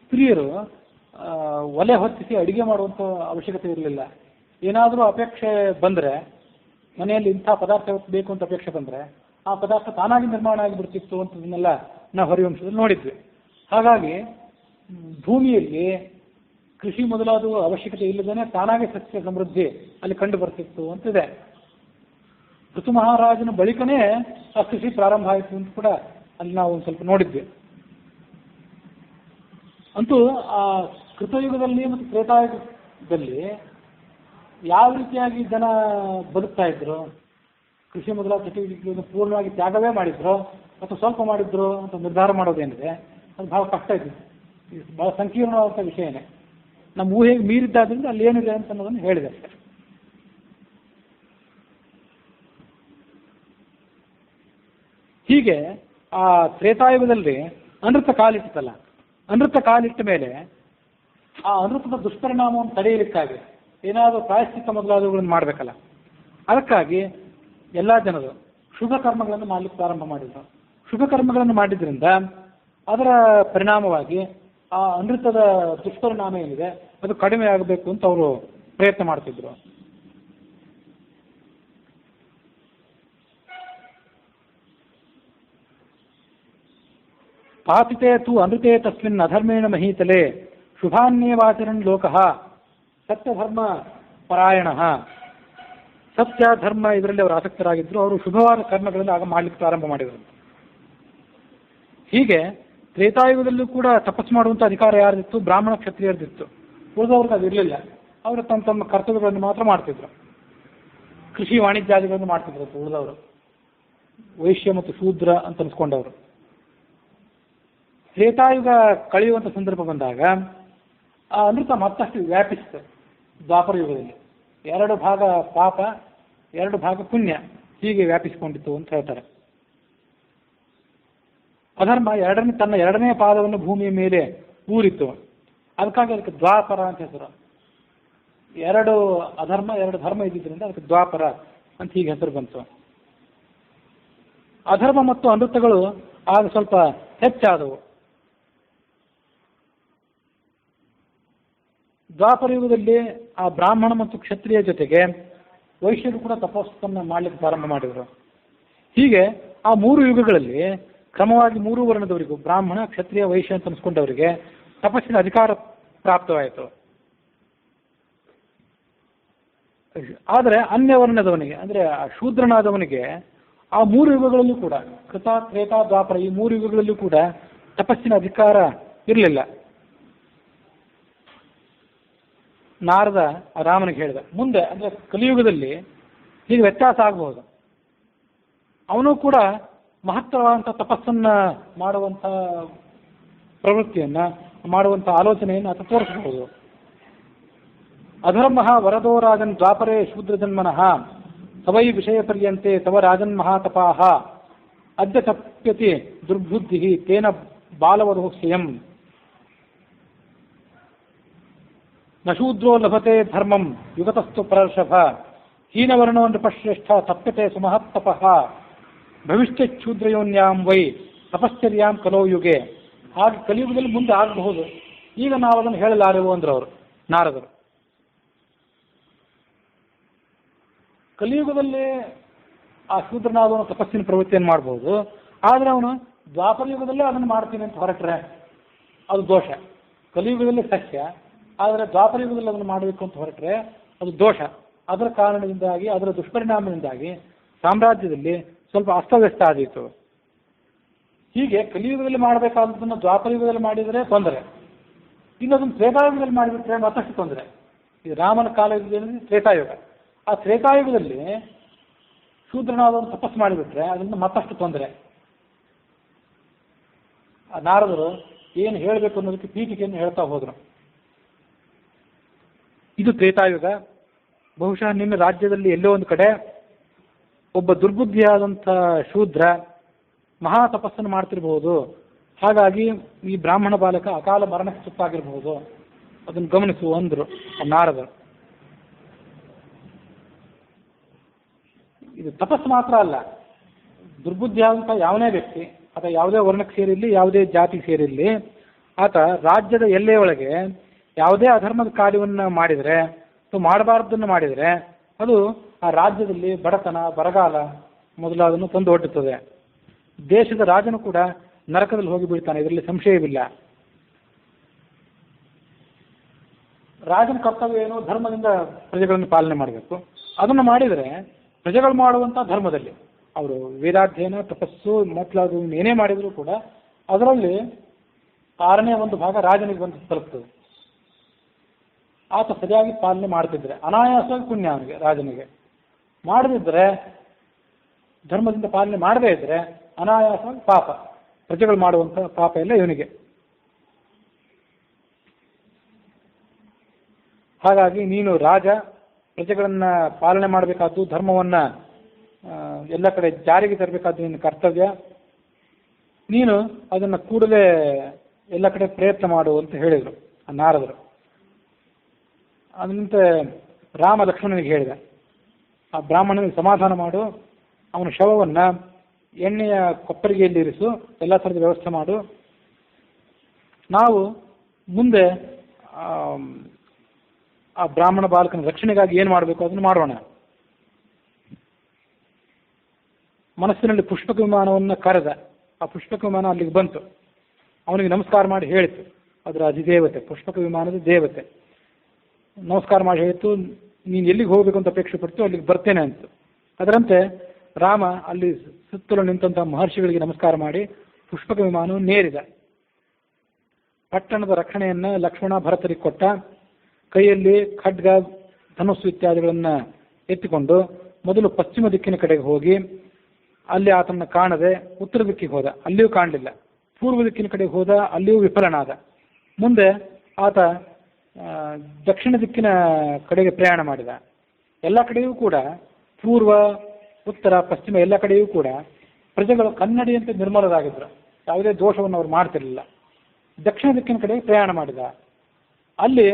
ಸ್ತ್ರೀಯರು ಒಲೆ ಹೊತ್ತಿಸಿ ಅಡುಗೆ ಮಾಡುವಂಥ ಅವಶ್ಯಕತೆ ಇರಲಿಲ್ಲ. ಏನಾದರೂ ಅಪೇಕ್ಷೆ ಬಂದರೆ, ಮನೆಯಲ್ಲಿ ಇಂಥ ಪದಾರ್ಥ ಬೇಕು ಅಂತ ಅಪೇಕ್ಷೆ ಬಂದರೆ ಆ ಪದಾರ್ಥ ತಾನಾಗಿ ನಿರ್ಮಾಣ ಆಗಿಬಿಡ್ತಿತ್ತು ಅಂತದನ್ನೆಲ್ಲ ನಾವು ಹರಿವಂಶದಲ್ಲಿ ನೋಡಿದ್ವಿ. ಹಾಗಾಗಿ ಭೂಮಿಯಲ್ಲಿ ಕೃಷಿ ಮೊದಲಾದ ಅವಶ್ಯಕತೆ ಇಲ್ಲದೇ ತಾನಾಗೆ ಸಸ್ಯ ಸಮೃದ್ಧಿ ಅಲ್ಲಿ ಕಂಡು ಬರ್ತಿತ್ತು ಅಂತಿದೆ. ಋತು ಮಹಾರಾಜನ ಬಳಿಕನೇ ಆ ಕೃಷಿ ಪ್ರಾರಂಭ ಆಯಿತು ಅಂತ ಕೂಡ ಅಲ್ಲಿ ನಾವು ಒಂದು ಸ್ವಲ್ಪ ನೋಡಿದ್ವಿ. ಅಂತೂ ಆ ಕೃತಯುಗದಲ್ಲಿ ಮತ್ತು ತ್ರೇತಾಯುಗದಲ್ಲಿ ಯಾವ ರೀತಿಯಾಗಿ ಜನ ಬದುಕ್ತಾ ಇದ್ರು, ಕೃಷಿ ಮೊದಲಾದ ಚಟುವಟಿಕೆಗಳನ್ನು ಪೂರ್ಣವಾಗಿ ತ್ಯಾಗವೇ ಮಾಡಿದ್ರು ಅಥವಾ ಸ್ವಲ್ಪ ಮಾಡಿದ್ರು ಅಂತ ನಿರ್ಧಾರ ಮಾಡೋದೇನಿದೆ ಅದು ಬಹಳ ಕಷ್ಟ ಇದೆ. ಬಹಳ ಸಂಕೀರ್ಣವಾದಂಥ ವಿಷಯನೇ. ನಮ್ಮ ಊಹೆಗೆ ಮೀರಿದ್ದಾದ್ರಿಂದ ಅಲ್ಲಿ ಏನಿದೆ ಅಂತ ಅನ್ನೋದನ್ನು ಹೇಳಿದೆ ಅಷ್ಟೇ. ಹೀಗೆ ಆ ತ್ರೇತಾಯುಗದಲ್ಲಿ ಅನೃತ ಕಾಲಿಟ್ಟಲ್ಲ, ಅನೃತ ಕಾಲಿಟ್ಟ ಮೇಲೆ ಆ ಅನೃತದ ದುಷ್ಪರಿಣಾಮವನ್ನು ತಡೆಯಲಿಕ್ಕಾಗಿ ಏನಾದರೂ ಪ್ರಾಯಶ್ಚಿತ್ತ ಮೊದಲಾದವುಗಳನ್ನು ಮಾಡಬೇಕಲ್ಲ. ಅದಕ್ಕಾಗಿ ಎಲ್ಲ ಜನರು ಶುಭ ಕರ್ಮಗಳನ್ನು ಮಾಡಲಿಕ್ಕೆ ಪ್ರಾರಂಭ ಮಾಡಿದರು. ಶುಭ ಕರ್ಮಗಳನ್ನು ಮಾಡಿದ್ರಿಂದ ಅದರ ಪರಿಣಾಮವಾಗಿ ಆ ಅನೃತದ ದುಷ್ಪರಿಣಾಮ ಏನಿದೆ ಅದು ಕಡಿಮೆ ಆಗಬೇಕು ಅಂತ ಅವರು ಪ್ರಯತ್ನ ಮಾಡ್ತಿದ್ರು. ಪಾಪಿತೆ ತು ಅನೃತೆ ತಸ್ಮಿನ್ ಅಧರ್ಮೇಣ ಮಹೀತಲೆ ಶುಭಾನ್ಯೇವಾಚರನ್ ಲೋಕಃ ಸತ್ಯಧರ್ಮ ಪರಾಯಣ. ಸತ್ಯ ಧರ್ಮ ಇದರಲ್ಲಿ ಅವರು ಆಸಕ್ತರಾಗಿದ್ದರು. ಅವರು ಶುಭವಾದ ಕರ್ಮಗಳನ್ನು ಆಗ ಮಾಡಲಿಕ್ಕೆ ಪ್ರಾರಂಭ ಮಾಡಿದರು. ಹೀಗೆ ತ್ರೇತಾಯುಗದಲ್ಲೂ ಕೂಡ ತಪಸ್ಸು ಮಾಡುವಂಥ ಅಧಿಕಾರ ಯಾರ್ದಿತ್ತು? ಬ್ರಾಹ್ಮಣ ಕ್ಷತ್ರಿಯರ್ದಿತ್ತು. ಉಳಿದವ್ರಿಗೆ ಅದು ಇರಲಿಲ್ಲ. ಅವರು ತಮ್ಮ ತಮ್ಮ ಕರ್ತವ್ಯಗಳನ್ನು ಮಾತ್ರ ಮಾಡ್ತಿದ್ರು. ಕೃಷಿ ವಾಣಿಜ್ಯಾದಿಗಳನ್ನು ಮಾಡ್ತಿದ್ರು ಉಳಿದವರು, ವೈಶ್ಯ ಮತ್ತು ಶೂದ್ರ ಅಂತ ಅನ್ಸ್ಕೊಂಡವರು. ತ್ರೇತಾಯುಗ ಕಳೆಯುವಂಥ ಸಂದರ್ಭ ಬಂದಾಗ ಆ ಅನೃತ ಮತ್ತಷ್ಟು ವ್ಯಾಪಿಸಿತು. ದ್ವಾಪರ ಯುಗದಲ್ಲಿ 2 ಭಾಗ ಪಾಪ 2 ಭಾಗ ಪುಣ್ಯ ಹೀಗೆ ವ್ಯಾಪಿಸಿಕೊಂಡಿತ್ತು ಅಂತ ಹೇಳ್ತಾರೆ. ಅಧರ್ಮ ತನ್ನ ಎರಡನೇ ಪಾದವನ್ನು ಭೂಮಿಯ ಮೇಲೆ ಊರಿತ್ತು. ಅದಕ್ಕಾಗಿ ಅದಕ್ಕೆ ದ್ವಾಪರ ಅಂತ ಹೆಸರು. 2 ಅಧರ್ಮ 2 ಧರ್ಮ ಇದ್ದಿದ್ದರಿಂದ ಅದಕ್ಕೆ ದ್ವಾಪರ ಅಂತ ಹೀಗೆ ಹೆಸರು ಬಂತು. ಅಧರ್ಮ ಮತ್ತು ಅನೃತಗಳು ಆಗ ಸ್ವಲ್ಪ ಹೆಚ್ಚಾದವು. ದ್ವಾಪರ ಯುಗದಲ್ಲಿ ಆ ಬ್ರಾಹ್ಮಣ ಮತ್ತು ಕ್ಷತ್ರಿಯ ಜೊತೆಗೆ ವೈಶ್ಯರು ಕೂಡ ತಪಸ್ಸನ್ನು ಮಾಡಲಿಕ್ಕೆ ಪ್ರಾರಂಭ ಮಾಡಿದರು. ಹೀಗೆ ಆ 3 ಯುಗಗಳಲ್ಲಿ ಕ್ರಮವಾಗಿ 3 ವರ್ಣದವರಿಗೂ, ಬ್ರಾಹ್ಮಣ ಕ್ಷತ್ರಿಯ ವೈಶ್ಯ ಅಂತ ಅನಿಸ್ಕೊಂಡವರಿಗೆ ತಪಸ್ಸಿನ ಅಧಿಕಾರ ಪ್ರಾಪ್ತವಾಯಿತು. ಆದರೆ ಅನ್ಯ ವರ್ಣದವನಿಗೆ, ಅಂದರೆ ಶೂದ್ರನಾದವನಿಗೆ ಆ 3 ಯುಗಗಳಲ್ಲೂ ಕೂಡ, ಕೃತ ತ್ರೇತಾ ದ್ವಾಪರ ಈ 3 ಯುಗಗಳಲ್ಲೂ ಕೂಡ ತಪಸ್ಸಿನ ಅಧಿಕಾರ ಇರಲಿಲ್ಲ. ನಾರದ ರಾಮನಿಗೆ ಹೇಳಿದ, ಮುಂದೆ ಅಂದರೆ ಕಲಿಯುಗದಲ್ಲಿ ಹೀಗೆ ವ್ಯತ್ಯಾಸ ಆಗಬಹುದು. ಅವನು ಕೂಡ ಮಹತ್ತರವಾದಂಥ ತಪಸ್ಸನ್ನು ಮಾಡುವಂಥ ಪ್ರವೃತ್ತಿಯನ್ನು ಮಾಡುವಂಥ ಆಲೋಚನೆಯನ್ನು ಆತ ತೋರಿಸಬಹುದು. ಅಧರ್ಮ ವರದೋ ರಾಜನ್ ದ್ವಾಪರೇ ಶೂದ್ರಜನ್ಮನಃ ಸವೈ ವಿಷಯ ಪರ್ಯಂತೆ ತವ ರಾಜನ್ ಮಹಾತಪಾಹ ಅದ್ಯ ತಪ್ಯತಿ ದುರ್ಬುದ್ಧಿ ತೇನ ಬಾಲವಧೋ ಸ್ವಯಂ ನ ಶೂದ್ರೋ ಲಭತೆ ಧರ್ಮಂ ಯುಗತಸ್ತು ಪರರ್ಷಭ ಹೀನವರ್ಣೋ ನೃಪಶ್ರೇಷ್ಠ ತಪ್ಯತೆ ಸುಮಹತ್ತಪಃ ಭವಿಷ್ಯಚ್ಛೂದ್ರಯೋನ್ಯಾಂ ವೈ ತಪಶ್ಚರ್ಯಾಂ ಕಲೋ ಯುಗೆ. ಹಾಗೆ ಕಲಿಯುಗದಲ್ಲಿ ಮುಂದೆ ಆಗಬಹುದು, ಈಗ ನಾವು ಅದನ್ನು ಹೇಳಲಾರೆವು ಅಂದ್ರೆ ಅವರು ನಾರದರು. ಕಲಿಯುಗದಲ್ಲಿ ಆ ಶೂದ್ರನಾದವನು ತಪಸ್ಸಿನ ಪ್ರವೃತ್ತಿಯನ್ನು ಮಾಡಬಹುದು, ಆದರೆ ಅವನು ದ್ವಾಪರ ಯುಗದಲ್ಲೇ ಅದನ್ನು ಮಾಡ್ತೀನಿ ಅಂತ ಹೊರಟ್ರೆ ಅದು ದೋಷ. ಕಲಿಯುಗದಲ್ಲಿ ಸತ್ಯ, ಆದರೆ ದ್ವಾಪರ ಯುಗದಲ್ಲಿ ಅದನ್ನು ಮಾಡಬೇಕು ಅಂತ ಹೊರಟ್ರೆ ಅದು ದೋಷ. ಅದರ ಕಾರಣದಿಂದಾಗಿ, ಅದರ ದುಷ್ಪರಿಣಾಮದಿಂದಾಗಿ ಸಾಮ್ರಾಜ್ಯದಲ್ಲಿ ಸ್ವಲ್ಪ ಅಸ್ತವ್ಯಸ್ತ ಆದೀತು. ಹೀಗೆ ಕಲಿಯುಗದಲ್ಲಿ ಮಾಡಬೇಕಾದದನ್ನು ದ್ವಾಪರಯುಗದಲ್ಲಿ ಮಾಡಿದರೆ ತೊಂದರೆ, ಇನ್ನದನ್ನು ತ್ರೇತಾಯುಗದಲ್ಲಿ ಮಾಡಿಬಿಟ್ರೆ ಮತ್ತಷ್ಟು ತೊಂದರೆ. ಈ ರಾಮನ ಕಾಲದಲ್ಲಿ ತ್ರೇತಾಯುಗ, ಆ ತ್ರೇತಾಯುಗದಲ್ಲಿ ಶೂದ್ರನಾದವನು ತಪಸ್ಸು ಮಾಡಿಬಿಟ್ರೆ ಅದರಿಂದ ಮತ್ತಷ್ಟು ತೊಂದರೆ. ನಾರದರು ಏನು ಹೇಳಬೇಕು ಅನ್ನೋದಕ್ಕೆ ಪೀಠಿಕೆಯನ್ನು ಹೇಳ್ತಾ ಹೋದರು. ಇದು ತ್ರೇತಾಯುಗ. ಬಹುಶಃ ನಿನ್ನ ರಾಜ್ಯದಲ್ಲಿ ಎಲ್ಲೋ ಒಂದು ಕಡೆ ಒಬ್ಬ ದುರ್ಬುದ್ಧಿಯಾದಂಥ ಶೂದ್ರ ಮಹಾ ತಪಸ್ಸನ್ನು ಮಾಡ್ತಿರ್ಬಹುದು, ಹಾಗಾಗಿ ಈ ಬ್ರಾಹ್ಮಣ ಬಾಲಕ ಅಕಾಲ ಮರಣಕ್ಕೆ ತುತ್ತಾಗಿರಬಹುದು, ಅದನ್ನು ಗಮನಿಸು ಅಂದರು ನಾರದರು. ಇದು ತಪಸ್ಸು ಮಾತ್ರ ಅಲ್ಲ, ದುರ್ಬುದ್ಧಿಯಾದಂಥ ಯಾವನೇ ವ್ಯಕ್ತಿ ಅಥವಾ ಯಾವುದೇ ವರ್ಣಕ್ಕೆ ಸೇರಿರಲಿ, ಯಾವುದೇ ಜಾತಿಗೆ ಸೇರಿರಲಿ, ಆತ ರಾಜ್ಯದ ಎಲ್ಲೆಯೊಳಗೆ ಯಾವುದೇ ಅಧರ್ಮದ ಕಾರ್ಯವನ್ನು ಮಾಡಿದರೆ ಅಥವಾ ಮಾಡಬಾರ್ದನ್ನು ಮಾಡಿದರೆ ಅದು ಆ ರಾಜ್ಯದಲ್ಲಿ ಬಡತನ, ಬರಗಾಲ ಮೊದಲಾದನ್ನು ತಂದು ಒಡ್ಡುತ್ತದೆ. ದೇಶದ ರಾಜನು ಕೂಡ ನರಕದಲ್ಲಿ ಹೋಗಿ ಬೀಳ್ತಾನೆ, ಇದರಲ್ಲಿ ಸಂಶಯವಿಲ್ಲ. ರಾಜನ ಕರ್ತವ್ಯ ಏನು? ಧರ್ಮದಿಂದ ಪ್ರಜೆಗಳನ್ನು ಪಾಲನೆ ಮಾಡಬೇಕು. ಅದನ್ನು ಮಾಡಿದರೆ ಪ್ರಜೆಗಳು ಮಾಡುವಂಥ ಧರ್ಮದಲ್ಲಿ ಅವರು ವೇದಾಧ್ಯಯನ, ತಪಸ್ಸು ಮೊದಲಾದ ಏನೇ ಮಾಡಿದರೂ ಕೂಡ ಅದರಲ್ಲಿ 6ನೇ ಒಂದು ಭಾಗ ರಾಜನಿಗೆ ಬಂದು ತಲುಪ್ತದೆ. ಆತ ಸರಿಯಾಗಿ ಪಾಲನೆ ಮಾಡ್ತಿದ್ರೆ ಅನಾಯಾಸವಾಗಿ ಪುಣ್ಯ ಅವನಿಗೆ, ರಾಜನಿಗೆ. ಮಾಡದಿದ್ದರೆ, ಧರ್ಮದಿಂದ ಪಾಲನೆ ಮಾಡದೇ ಇದ್ದರೆ ಅನಾಯಾಸವಾಗಿ ಪಾಪ, ಪ್ರಜೆಗಳು ಮಾಡುವಂಥ ಪಾಪ ಎಲ್ಲ ಇವನಿಗೆ. ಹಾಗಾಗಿ ನೀನು ರಾಜ, ಪ್ರಜೆಗಳನ್ನು ಪಾಲನೆ ಮಾಡಬೇಕಾದ್ದು, ಧರ್ಮವನ್ನು ಎಲ್ಲ ಕಡೆ ಜಾರಿಗೆ ತರಬೇಕಾದ್ದು ನಿನ್ನ ಕರ್ತವ್ಯ. ನೀನು ಅದನ್ನು ಕೂಡಲೇ ಎಲ್ಲ ಕಡೆ ಪ್ರಯತ್ನ ಮಾಡು ಅಂತ ಹೇಳಿದರು ನಾರದರು. ಅದಂತೆ ರಾಮ ಲಕ್ಷ್ಮಣನಿಗೆ ಹೇಳಿದ, ಆ ಬ್ರಾಹ್ಮಣನಿಗೆ ಸಮಾಧಾನ ಮಾಡು, ಅವನ ಶವವನ್ನು ಎಣ್ಣೆಯ ಕೊಪ್ಪರಿಗೆಯಲ್ಲಿ ಇರಿಸು, ಎಲ್ಲ ಥರದ ವ್ಯವಸ್ಥೆ ಮಾಡು. ನಾವು ಮುಂದೆ ಆ ಬ್ರಾಹ್ಮಣ ಬಾಲಕನ ರಕ್ಷಣೆಗಾಗಿ ಏನು ಮಾಡಬೇಕು ಅದನ್ನು ಮಾಡೋಣ. ಮನಸ್ಸಿನಲ್ಲಿ ಪುಷ್ಪಕ ವಿಮಾನವನ್ನು ಕರೆದ. ಆ ಪುಷ್ಪಕ ವಿಮಾನ ಅಲ್ಲಿಗೆ ಬಂತು. ಅವನಿಗೆ ನಮಸ್ಕಾರ ಮಾಡಿ ಹೇಳಿತು, ಅದರ ಅಧಿದೇವತೆ, ಪುಷ್ಪಕ ವಿಮಾನದ ದೇವತೆ. ನಮಸ್ಕಾರ ಮಾಡಿ ಹೇಳಿತು, ನೀನು ಎಲ್ಲಿಗೆ ಹೋಗಬೇಕು ಅಂತ ಅಪೇಕ್ಷೆ ಪಡ್ತು ಅಲ್ಲಿಗೆ ಬರ್ತೇನೆ ಅಂತ. ಅದರಂತೆ ರಾಮ ಅಲ್ಲಿ ಸುತ್ತಲೂ ನಿಂತಹ ಮಹರ್ಷಿಗಳಿಗೆ ನಮಸ್ಕಾರ ಮಾಡಿ ಪುಷ್ಪಕ ವಿಮಾನವನ್ನು ನೇರಿದ. ಪಟ್ಟಣದ ರಕ್ಷಣೆಯನ್ನು ಲಕ್ಷ್ಮಣ ಭರತರಿಗೆ ಕೊಟ್ಟ. ಕೈಯಲ್ಲಿ ಖಡ್ಗ, ಧನುಸ್ಸು ಇತ್ಯಾದಿಗಳನ್ನು ಎತ್ತಿಕೊಂಡು ಮೊದಲು ಪಶ್ಚಿಮ ದಿಕ್ಕಿನ ಕಡೆಗೆ ಹೋಗಿ ಅಲ್ಲಿ ಆತನ ಕಾಣದೆ ಉತ್ತರ ದಿಕ್ಕಿಗೆ ಹೋದ, ಅಲ್ಲಿಯೂ ಕಾಣಲಿಲ್ಲ. ಪೂರ್ವ ದಿಕ್ಕಿನ ಕಡೆಗೆ ಹೋದ, ಅಲ್ಲಿಯೂ ವಿಫಲನಾದ. ಮುಂದೆ ಆತ ದಕ್ಷಿಣ ದಿಕ್ಕಿನ ಕಡೆಗೆ ಪ್ರಯಾಣ ಮಾಡಿದ. ಎಲ್ಲ ಕಡೆಯೂ ಕೂಡ ಪೂರ್ವ, ಉತ್ತರ, ಪಶ್ಚಿಮ ಎಲ್ಲ ಕಡೆಯೂ ಕೂಡ ಪ್ರಜೆಗಳು ಕನ್ನಡಿಯಂತೆ ನಿರ್ಮಲರಾಗಿದ್ದರು, ಯಾವುದೇ ದೋಷವನ್ನು ಅವರು ಮಾಡ್ತಿರಲಿಲ್ಲ. ದಕ್ಷಿಣ ದಿಕ್ಕಿನ ಕಡೆಗೆ ಪ್ರಯಾಣ ಮಾಡಿದ. ಅಲ್ಲಿ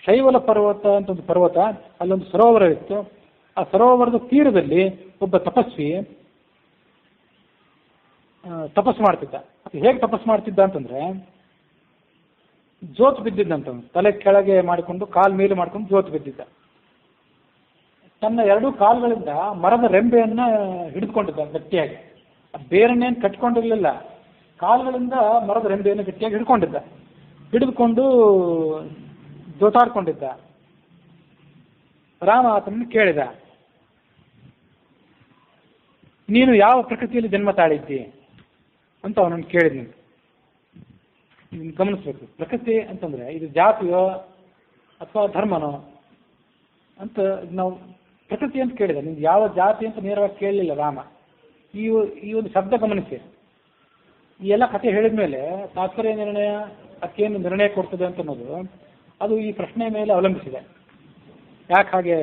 ಶೈವಲ ಪರ್ವತ ಅಂತ ಒಂದು ಪರ್ವತ, ಅಲ್ಲೊಂದು ಸರೋವರವಿತ್ತು. ಆ ಸರೋವರದ ತೀರದಲ್ಲಿ ಒಬ್ಬ ತಪಸ್ವಿ ತಪಸ್ಸು ಮಾಡ್ತಿದ್ದ. ಹೇಗೆ ತಪಸ್ಸು ಮಾಡ್ತಿದ್ದ ಅಂತಂದ್ರೆ, ಜೋತ್ ಬಿದ್ದಿದ್ದಂತ, ತಲೆ ಕೆಳಗೆ ಮಾಡಿಕೊಂಡು ಕಾಲು ಮೇಲೆ ಮಾಡಿಕೊಂಡು ಜೋತ್ ಬಿದ್ದಿದ್ದ. ತನ್ನ 2 ಕಾಲುಗಳಿಂದ ಮರದ ರೆಂಬೆಯನ್ನ ಹಿಡಿದುಕೊಂಡಿದ್ದ ಗಟ್ಟಿಯಾಗಿ. ಬೇರನ್ನೇನು ಕಟ್ಕೊಂಡಿರಲಿಲ್ಲ, ಕಾಲುಗಳಿಂದ ಮರದ ರೆಂಬೆಯನ್ನು ಗಟ್ಟಿಯಾಗಿ ಹಿಡ್ಕೊಂಡಿದ್ದ. ಹಿಡಿದುಕೊಂಡು ಜೋತಾಡ್ಕೊಂಡಿದ್ದ. ರಾಮ ಆತನನ್ನು ಕೇಳಿದ, ನೀನು ಯಾವ ಪ್ರಕೃತಿಯಲ್ಲಿ ಜನ್ಮ ತಾಳಿದ್ದಿ ಅಂತ ಅವನನ್ನು ಕೇಳಿದ್ನು. ಗಮನಿಸ್ಬೇಕು, ಪ್ರಕೃತಿ ಅಂತಂದ್ರೆ ಇದು ಜಾತಿಯೋ ಅಥವಾ ಧರ್ಮನೋ ಅಂತ ನಾವು ಪ್ರಕೃತಿ ಅಂತ ಕೇಳಿದ. ನೀವು ಯಾವ ಜಾತಿ ಅಂತ ನೇರವಾಗಿ ಕೇಳಲಿಲ್ಲ ರಾಮ. ಈ ಒಂದು ಶಬ್ದ ಗಮನಿಸಿ. ಈ ಎಲ್ಲ ಕಥೆ ಹೇಳಿದ ಮೇಲೆ ತಾತ್ಪರ್ಯ ನಿರ್ಣಯ ಅದಕ್ಕೇನು ನಿರ್ಣಯ ಕೊಡ್ತದೆ ಅಂತ ಅನ್ನೋದು ಅದು ಈ ಪ್ರಶ್ನೆ ಮೇಲೆ ಅವಲಂಬಿಸಿದೆ. ಯಾಕೆ ಹಾಗೆ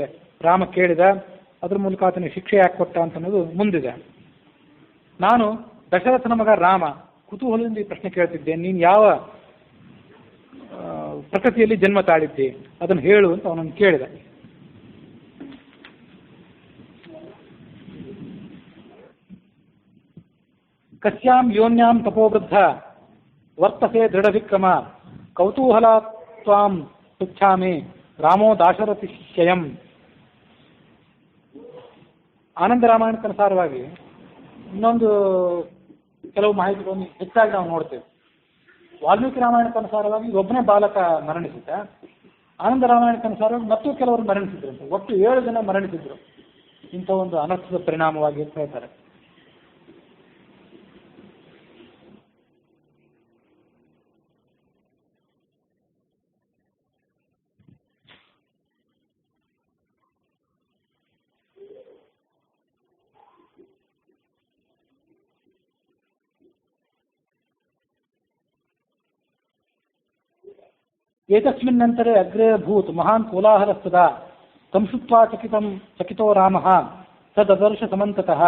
ರಾಮ ಕೇಳಿದ, ಅದ್ರ ಮೂಲಕ ಆತನಿಗೆ ಶಿಕ್ಷೆ ಯಾಕೆ ಕೊಟ್ಟ ಅಂತ ಅನ್ನೋದು ಮುಂದಿದೆ. ನಾನು ದಶರಥನ ಮಗ ರಾಮ ಕುತೂಹಲದಿಂದ ಈ ಪ್ರಶ್ನೆ ಕೇಳ್ತಿದ್ದೆ, ನೀನು ಯಾವ ಪ್ರಕೃತಿಯಲ್ಲಿ ಜನ್ಮ ತಾಳಿದ್ದೆ ಅದನ್ನು ಹೇಳು ಅಂತ ಅವನನ್ನು ಕೇಳಿದ. ಕಸ್ಯಾಂ ಯೋನ್ಯಾಂ ತಪೋವೃದ್ಧ ವರ್ತಸೆ ದೃಢವಿಕ್ರಮ ಕೌತೂಹಲ ತ್ವಾಂ ಪೃಚ್ಛಾಮಿ ರಾಮೋ ದಾಶರಥಿ ಶಯಂ. ಆನಂದ ರಾಮಾಯಣಕ್ಕನುಸಾರವಾಗಿ ಇನ್ನೊಂದು ಕೆಲವು ಮಾಹಿತಿಗಳನ್ನು ಹೆಚ್ಚಾಗಿ ನಾವು ನೋಡ್ತೇವೆ. ವಾಲ್ಮೀಕಿ ರಾಮಾಯಣಕ್ಕನುಸಾರವಾಗಿ ಒಬ್ಬನೇ ಬಾಲಕ ಮರಣಿಸಿದ. ಆನಂದ ರಾಮಾಯಣಕ್ಕನುಸಾರ ಮತ್ತು ಕೆಲವರು ಮರಣಿಸಿದ್ರಂತೆ. ಒಟ್ಟು 7 ಜನ ಮರಣಿಸಿದ್ರು ಇಂಥ ಒಂದು ಅನರ್ಥದ ಪರಿಣಾಮವಾಗಿ ಅಂತ ಹೇಳ್ತಾರೆ. ಏತಸ್ಮಿನ್ನಂತರೆ ಅಗ್ರೇ ಭೂತ್ ಮಹಾನ್ ಕೋಲಾಹಲಸ್ತದಾ ತಂ ಶುತ್ವಾ ಚಕಿತೋ ರಾಮಃ ತದದರ್ಶ ಸಮಂತತಃ.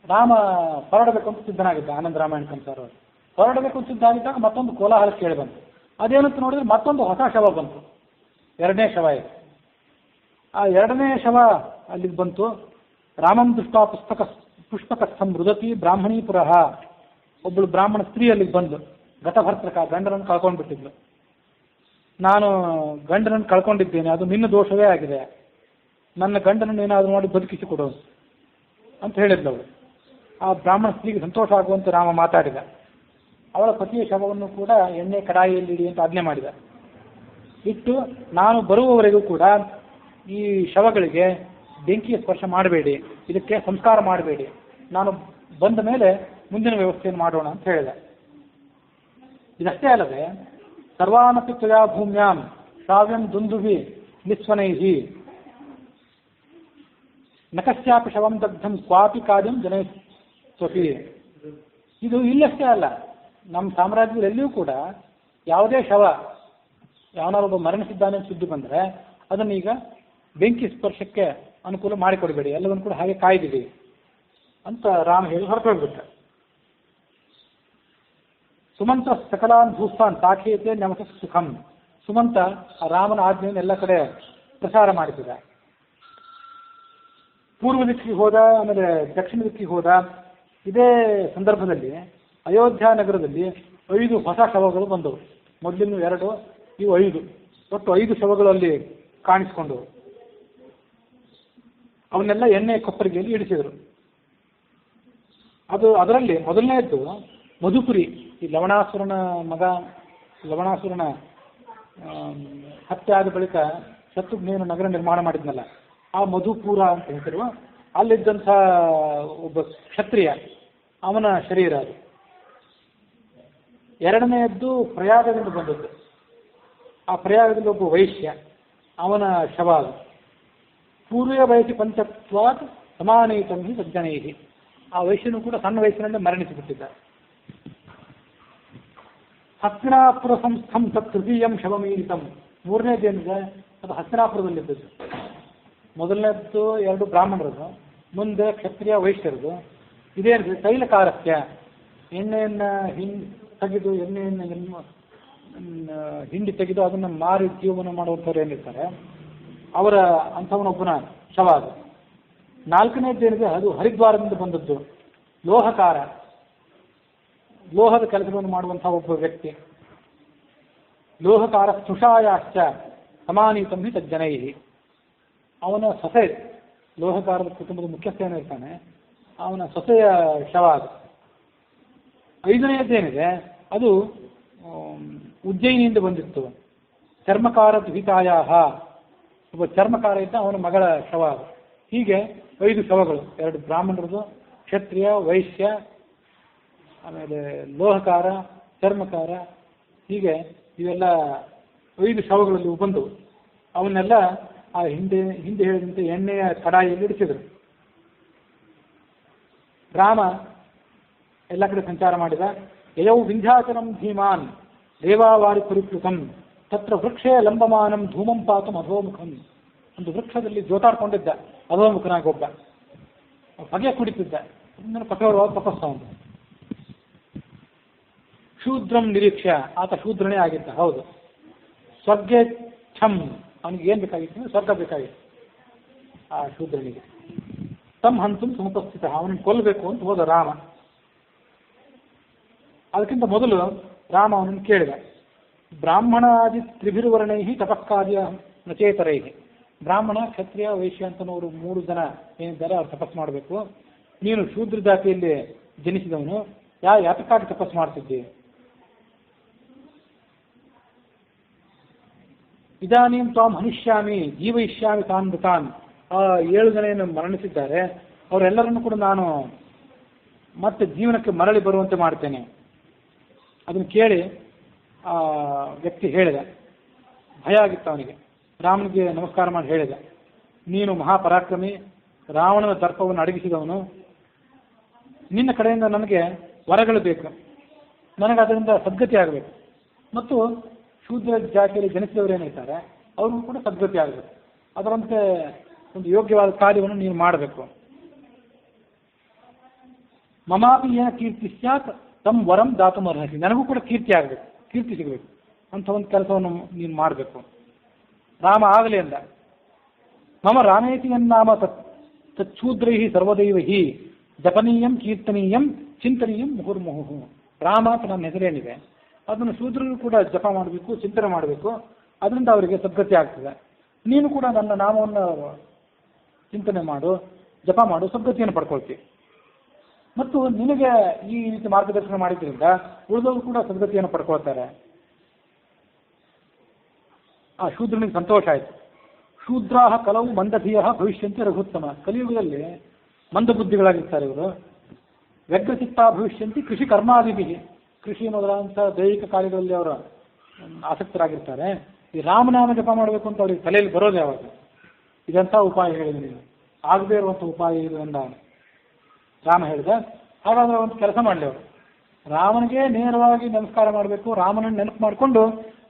ರಾಮ ಹೊರಡಬೇಕು ಅಂತ ಸಿದ್ಧನಾಗಿದ್ದ. ಆನಂದ ರಾಮಾಯಣಕ್ಕನುಸಾರ ಹೊರಡಬೇಕು ಅಂತ ಸಿದ್ಧನಾಗಿದ್ದಾಗ ಮತ್ತೊಂದು ಕೋಲಾಹಲ ಕೇಳಿ ಬಂತು. ಅದೇನಂತ ನೋಡಿದ್ರೆ ಮತ್ತೊಂದು ಹೊಸ ಶವ ಬಂತು. 2ನೇ ಶವ ಇದೆ. ಆ 2ನೇ ಶವ ಅಲ್ಲಿಗೆ ಬಂತು. ರಾಮಂ ದೃಷ್ಟ ಪುಷ್ಪಕಸ್ಥಂ ಮೃದತಿ ಬ್ರಾಹ್ಮಣೀ ಪುರಃ. ಒಬ್ಬಳು ಬ್ರಾಹ್ಮಣ ಸ್ತ್ರೀ ಅಲ್ಲಿಗೆ ಬಂದು ಗತಭರ್ತಕ ಗಂಡನನ್ನು ಕಳ್ಕೊಂಡ್ಬಿಟ್ಟಿದ್ಲು. ನಾನು ಗಂಡನನ್ನು ಕಳ್ಕೊಂಡಿದ್ದೇನೆ, ಅದು ನಿನ್ನ ದೋಷವೇ ಆಗಿದೆ, ನನ್ನ ಗಂಡನನ್ನು ಏನಾದರೂ ಮಾಡಿ ಬದುಕಿಸಿಕೊಡು ಅಂತ ಹೇಳಿದ್ಲು ಅವಳು. ಆ ಬ್ರಾಹ್ಮಣ ಸ್ತ್ರೀಗೆ ಸಂತೋಷ ಆಗುವಂತೆ ರಾಮ ಮಾತಾಡಿದ. ಅವಳ ಪತಿಯ ಶವವನ್ನು ಕೂಡ ಎಣ್ಣೆ ಕಡಾಯಿಯಲ್ಲಿ ಇಡಿ ಅಂತ ಆಜ್ಞೆ ಮಾಡಿದ. ಇಟ್ಟು ನಾನು ಬರುವವರೆಗೂ ಕೂಡ ಈ ಶವಗಳಿಗೆ ಬೆಂಕಿಯ ಸ್ಪರ್ಶ ಮಾಡಬೇಡಿ, ಇದಕ್ಕೆ ಸಂಸ್ಕಾರ ಮಾಡಬೇಡಿ, ನಾನು ಬಂದ ಮೇಲೆ ಮುಂದಿನ ವ್ಯವಸ್ಥೆಯನ್ನು ಮಾಡೋಣ ಅಂತ ಹೇಳಿದೆ. ಇದಷ್ಟೇ ಅಲ್ಲದೆ ಸರ್ವಾನಪಿ ತ್ವಯಾ ಭೂಮ್ಯಾಂ ಶ್ರಾವ್ಯಂ ದುಂದುಭಿ ನಿಸ್ವನೈಹಿ ನಕಸ್ಯಾಪಿ ಶವಂ ದಗ್ಧಂ ಕ್ವಾಪಿ ಕಾರ್ಯಂ ಜನೈಸ್ವಪಿ. ಇದು ಇಲ್ಲಷ್ಟೇ ಅಲ್ಲ, ನಮ್ಮ ಸಾಮ್ರಾಜ್ಯದಲ್ಲಿ ಎಲ್ಲಿಯೂ ಕೂಡ ಯಾವುದೇ ಶವ ಯಾವನಾರೊಬ್ಬ ಮರಣಿಸಿದ್ದಾನೆ ಸುದ್ದಿ ಬಂದರೆ ಅದನ್ನೀಗ ಬೆಂಕಿ ಸ್ಪರ್ಶಕ್ಕೆ ಅನುಕೂಲ ಮಾಡಿಕೊಡಬೇಡಿ, ಎಲ್ಲವನ್ನು ಕೂಡ ಹಾಗೆ ಕಾಯ್ದಿರಿ ಅಂತ ರಾಮ ಹೇಳಿ ಹೊರಟೋಗ್ಬಿಟ್ಟ. ಸುಮಂತ ಸಕಲಾನ್ ಭೂಸ್ತಾನ್ ಸಾಖೇತೆ ನಮಸ ಸುಖಂ. ಸುಮಂತ ಆ ರಾಮನ ಆಜ್ಞೆಯನ್ನು ಎಲ್ಲ ಕಡೆ ಪ್ರಸಾರ ಮಾಡಿಸಿದ. ಪೂರ್ವ ದಿಕ್ಕಿಗೆ ಹೋದ, ಆಮೇಲೆ ದಕ್ಷಿಣ ದಿಕ್ಕಿಗೆ ಹೋದ. ಇದೇ ಸಂದರ್ಭದಲ್ಲಿ ಅಯೋಧ್ಯ ನಗರದಲ್ಲಿ 5 ಹೊಸ ಶವಗಳು ಬಂದವು. ಮೊದಲಿನ 2, ಇವು 5, ಒಟ್ಟು 5 ಶವಗಳು ಅಲ್ಲಿ ಕಾಣಿಸಿಕೊಂಡವು. ಅವನ್ನೆಲ್ಲ ಎಣ್ಣೆ ಕೊಪ್ಪರಿಗೆಯಲ್ಲಿ ಇಡಿಸಿದರು. ಅದರಲ್ಲಿ ಮೊದಲನೆಯದ್ದು ಮಧುಪುರಿ. ಈ ಲವಣಾಸುರನ ಮಗ, ಲವಣಾಸುರನ ಹತ್ಯೆ ಆದ ಬಳಿಕ ಶತ್ರುಘ್ನೇನು ನಗರ ನಿರ್ಮಾಣ ಮಾಡಿದ್ನಲ್ಲ, ಆ ಮಧುಪುರ ಅಂತ ಹೇಳ್ತಿರುವ ಅಲ್ಲಿದ್ದಂಥ ಒಬ್ಬ ಕ್ಷತ್ರಿಯ, ಅವನ ಶರೀರ ಅದು. 2ನೇದ್ದು ಪ್ರಯಾಗದಿಂದ ಬಂದದ್ದು. ಆ ಪ್ರಯಾಗದಲ್ಲಿ ಒಬ್ಬ ವೈಶ್ಯ, ಅವನ ಶವ ಅದು. ಪೂರ್ವ ವಯಸ್ಸಿ ಪಂಚತ್ವಾತ್ ಸಮಾನೈತಂ ಹಿ ಸಜ್ಜನೈಹಿ. ಆ ವೈಶ್ಯನು ಕೂಡ ಸಣ್ಣ ವಯಸ್ಸಿನಲ್ಲೇ ಮರಣಿಸಿಬಿಟ್ಟಿದ್ದ. ಹಸ್ತಿನಾಪುರ ಸಂಸ್ಥಂ ತತ್ ತೃತೀಯಂ ಶವಮೀರಿತಂ. 3ನೇದೇನಿದೆ ಅದು ಹಸ್ತಿನಾಪುರದಲ್ಲಿದ್ದದ್ದು. ಮೊದಲನೇದ್ದು 2 ಬ್ರಾಹ್ಮಣರದು, ಮುಂದೆ ಕ್ಷತ್ರಿಯ ವೈಶ್ಯರದು. ಇದೇನಿದೆ ತೈಲಕಾರಸ್ಯ, ಎಣ್ಣೆಯನ್ನು ತೆಗೆದು ಎಣ್ಣೆಯನ್ನು ಹಿಂಡಿ ತೆಗೆದು ಅದನ್ನು ಮಾರಿ ಜೀವನ ಮಾಡುವಂಥವ್ರು ಏನಿರ್ತಾರೆ ಅವರ ಅಂಥವನೊಬ್ಬನ ಶವ ಅದು. 4ನೇದ್ದೇನಿದೆ ಅದು ಹರಿದ್ವಾರದಿಂದ ಬಂದದ್ದು, ಲೋಹಕಾರ, ಲೋಹದ ಕೆಲಸವನ್ನು ಮಾಡುವಂಥ ಒಬ್ಬ ವ್ಯಕ್ತಿ. ಲೋಹಕಾರ ಸ್ನುಷಾಯಾಶ್ಚ ಸಮಾನೀತಂ ಹಿ ತಜ್ಜನೈಹಿ. ಅವನ ಸೊಸೆ, ಲೋಹಕಾರದ ಕುಟುಂಬದ ಮುಖ್ಯಸ್ಥ ಏನಿರ್ತಾನೆ ಅವನ ಸೊಸೆಯ ಶವ ಅದು. 5ನೇದ್ದೇನಿದೆ ಅದು ಉಜ್ಜಯಿನಿಯಿಂದ ಬಂದಿತ್ತು. ಚರ್ಮಕಾರ ದ್ವಿತಾಯಾಹ, ಒಬ್ಬ ಚರ್ಮಕಾರ ಇದ್ದ, ಅವನ ಮಗಳ ಶವ ಅದು. ಹೀಗೆ 5 ಶವಗಳು, 2 ಬ್ರಾಹ್ಮಣರದು, ಕ್ಷತ್ರಿಯ, ವೈಶ್ಯ, ಆಮೇಲೆ ಲೋಹಕಾರ, ಚರ್ಮಕಾರ, ಹೀಗೆ ಇವೆಲ್ಲ 5 ಶವಗಳಲ್ಲಿ ಬಂದವು. ಅವನ್ನೆಲ್ಲ ಆ ಹಿಂದೆ ಹೇಳಿದಂತೆ ಎಣ್ಣೆಯ ಕಡಾಯಿಯಲ್ಲಿ ಇಡಿಸಿದರು. ರಾಮ ಎಲ್ಲ ಕಡೆ ಸಂಚಾರ ಮಾಡಿದ. ಯಯೌ ವಿಂಧ್ಯಾಚಲಂ ಧೀಮಾನ್ ರೇವಾವಾರಿ ಪರಿಕೃತಂ ತತ್ರ ವೃಕ್ಷೇ ಲಂಬಮಾನಂ ಧೂಮಂ ಪಾತಂ ಅಧೋಮುಖಂ. ಒಂದು ವೃಕ್ಷದಲ್ಲಿ ಜೋತಾಡ್ಕೊಂಡಿದ್ದ ಅಧೋಮುಖನಾಗಿ ಒಬ್ಬ, ಹೊಗೆ ಕುಡಿತಿದ್ದ. ಕಠೋರವಾದ ತಪಸ್ಸು ಅವನು. ಶೂದ್ರಂ ನಿರೀಕ್ಷೆ, ಆತ ಶೂದ್ರನೇ ಆಗಿದ್ದ. ಹೌದು. ಸ್ವರ್ಗೆ ಛಂ, ಅವನಿಗೆ ಏನು ಬೇಕಾಗಿತ್ತು? ಸ್ವರ್ಗ ಬೇಕಾಗಿತ್ತು ಆ ಶೂದ್ರನಿಗೆ. ತಮ್ ಹಂತಂ ಸಮುಪಸ್ಥಿತ, ಅವನನ್ನು ಕೊಲ್ಲಬೇಕು ಅಂತ ಹೋದ ರಾಮ. ಅದಕ್ಕಿಂತ ಮೊದಲು ರಾಮ ಅವನನ್ನು ಕೇಳಿದ, ಬ್ರಾಹ್ಮಣಾದಿ ತ್ರಿಭಿರ್ವರ್ಣೈ ತಪಸ್ಕಾರ್ಯ ನಚೇತರೈ. ಬ್ರಾಹ್ಮಣ, ಕ್ಷತ್ರಿಯ, ವೈಶ್ಯ ಅಂತನವರು 3 ಜನ ಏನಿದ್ದಾರೆ ಅವ್ರು ತಪಸ್ಸು ಮಾಡಬೇಕು. ನೀನು ಶೂದ್ರ ಜಾತಿಯಲ್ಲಿ ಜನಿಸಿದವನು, ಯಾತಕ್ಕಾಗಿ ತಪಸ್ಸು ಮಾಡ್ತಿದ್ದಿ? ಇದಾನೀಂ ತ್ವಾಂ ಹನಿಷ್ಯಾಮಿ ಜೀವಯಿಷ್ಯಾಮಿ ತಾನ್ ಮೃತಾನ್. ಆ 7 ಜನ ಏನು ಮರಣಿಸಿದ್ದಾರೆ ಅವರೆಲ್ಲರನ್ನು ಕೂಡ ನಾನು ಮತ್ತೆ ಜೀವನಕ್ಕೆ ಮರಳಿ ಬರುವಂತೆ ಮಾಡ್ತೇನೆ. ಅದನ್ನು ಕೇಳಿ ಆ ವ್ಯಕ್ತಿ ಹೇಳಿದ, ಭಯ ಆಗಿತ್ತು ಅವನಿಗೆ. ರಾಮನಿಗೆ ನಮಸ್ಕಾರ ಮಾಡಿ ಹೇಳಿದ, ನೀನು ಮಹಾಪರಾಕ್ರಮಿ, ರಾವಣನ ದರ್ಪವನ್ನು ಅಡಗಿಸಿದವನು, ನಿನ್ನ ಕಡೆಯಿಂದ ನನಗೆ ವರಗಳು ಬೇಕು, ನನಗೆ ಅದರಿಂದ ಸದ್ಗತಿ ಆಗಬೇಕು, ಮತ್ತು ಶೂದ್ರ ಜಾತಿಯಲ್ಲಿ ಜನಿಸಿದವರು ಏನಿರ್ತಾರೆ ಅವ್ರಿಗೂ ಕೂಡ ಸದ್ಗತಿ ಆಗಬೇಕು, ಅದರಂತೆ ಒಂದು ಯೋಗ್ಯವಾದ ಕಾರ್ಯವನ್ನು ನೀನು ಮಾಡಬೇಕು. ಮಮಾಪಿ ಏನ ಕೀರ್ತಿ ಸ್ಯಾತ್ ತಮ್ಮ ವರಂ ದಾತುಂ ಅರ್ಹಸಿ, ನನಗೂ ಕೂಡ ಕೀರ್ತಿ ಆಗಬೇಕು, ಕೀರ್ತಿ ಸಿಗಬೇಕು ಅಂತ ಒಂದು ಕೆಲಸವನ್ನು ನೀನು ಮಾಡಬೇಕು. ರಾಮ ಆಗಲಿ ಅಂದ. ಮಮ ರಾಮೇತಿ ನಾಮ ತಚ್ಛೂದ್ರೈ ಸರ್ವದೈವ ಹಿ ಜಪನೀಯಂ ಕೀರ್ತನೀಯಂ ಚಿಂತನೀಯಂ ಮುಹುರ್ಮುಹು. ರಾಮ ಅಂತ ನನ್ನ ಹೆಸರೇನಿದೆ ಅದನ್ನು ಶೂದ್ರರು ಕೂಡ ಜಪ ಮಾಡಬೇಕು, ಚಿಂತನೆ ಮಾಡಬೇಕು, ಅದರಿಂದ ಅವರಿಗೆ ಸದ್ಗತಿ ಆಗ್ತದೆ. ನೀನು ಕೂಡ ನನ್ನ ನಾಮವನ್ನು ಚಿಂತನೆ ಮಾಡು, ಜಪ ಮಾಡು, ಸದ್ಗತಿಯನ್ನು ಪಡ್ಕೊಳ್ತಿ. ಮತ್ತು ನಿನಗೆ ಈ ರೀತಿ ಮಾರ್ಗದರ್ಶನ ಮಾಡಿದ್ರಿಂದ ಉಳಿದವರು ಕೂಡ ಸದ್ಗತಿಯನ್ನು ಪಡ್ಕೊಳ್ತಾರೆ. ಆ ಶೂದ್ರನಿಗೆ ಸಂತೋಷ ಆಯಿತು. ಶೂದ್ರಾಹ ಕಲವು ಮಂದಧಿಯ ಭವಿಷ್ಯಂತೆ ರಘುತ್ತಮ. ಕಲಿಯುಗದಲ್ಲಿ ಮಂದಬುದ್ಧಿಗಳಾಗಿರ್ತಾರೆ ಇವರು. ವ್ಯಗ್ರಚಿತ್ತ ಭವಿಷ್ಯಂತಿ ಕೃಷಿ ಕರ್ಮಾದಿಭಿ, ಕೃಷಿ ಮೊದಲಾದಂಥ ದೈಹಿಕ ಕಾರ್ಯಗಳಲ್ಲಿ ಅವರು ಆಸಕ್ತರಾಗಿರ್ತಾರೆ. ಈ ರಾಮನಾಮ ಜಪ ಮಾಡಬೇಕು ಅಂತ ಅವ್ರಿಗೆ ತಲೆಯಲ್ಲಿ ಬರೋದು ಯಾವಾಗ? ಇದಂಥ ಉಪಾಯ ಹೇಳಿದೆ ನೀನು, ಆಗದೇ ಇರುವಂಥ ಉಪಾಯ ಇದು ಎಂದ ರಾಮ ಹೇಳಿದ. ಹಾಗಾದ್ರೆ ಒಂದು ಕೆಲಸ ಮಾಡಲಿ, ಅವರು ರಾಮನಿಗೆ ನೇರವಾಗಿ ನಮಸ್ಕಾರ ಮಾಡಬೇಕು, ರಾಮನನ್ನು ನೆನಪು ಮಾಡಿಕೊಂಡು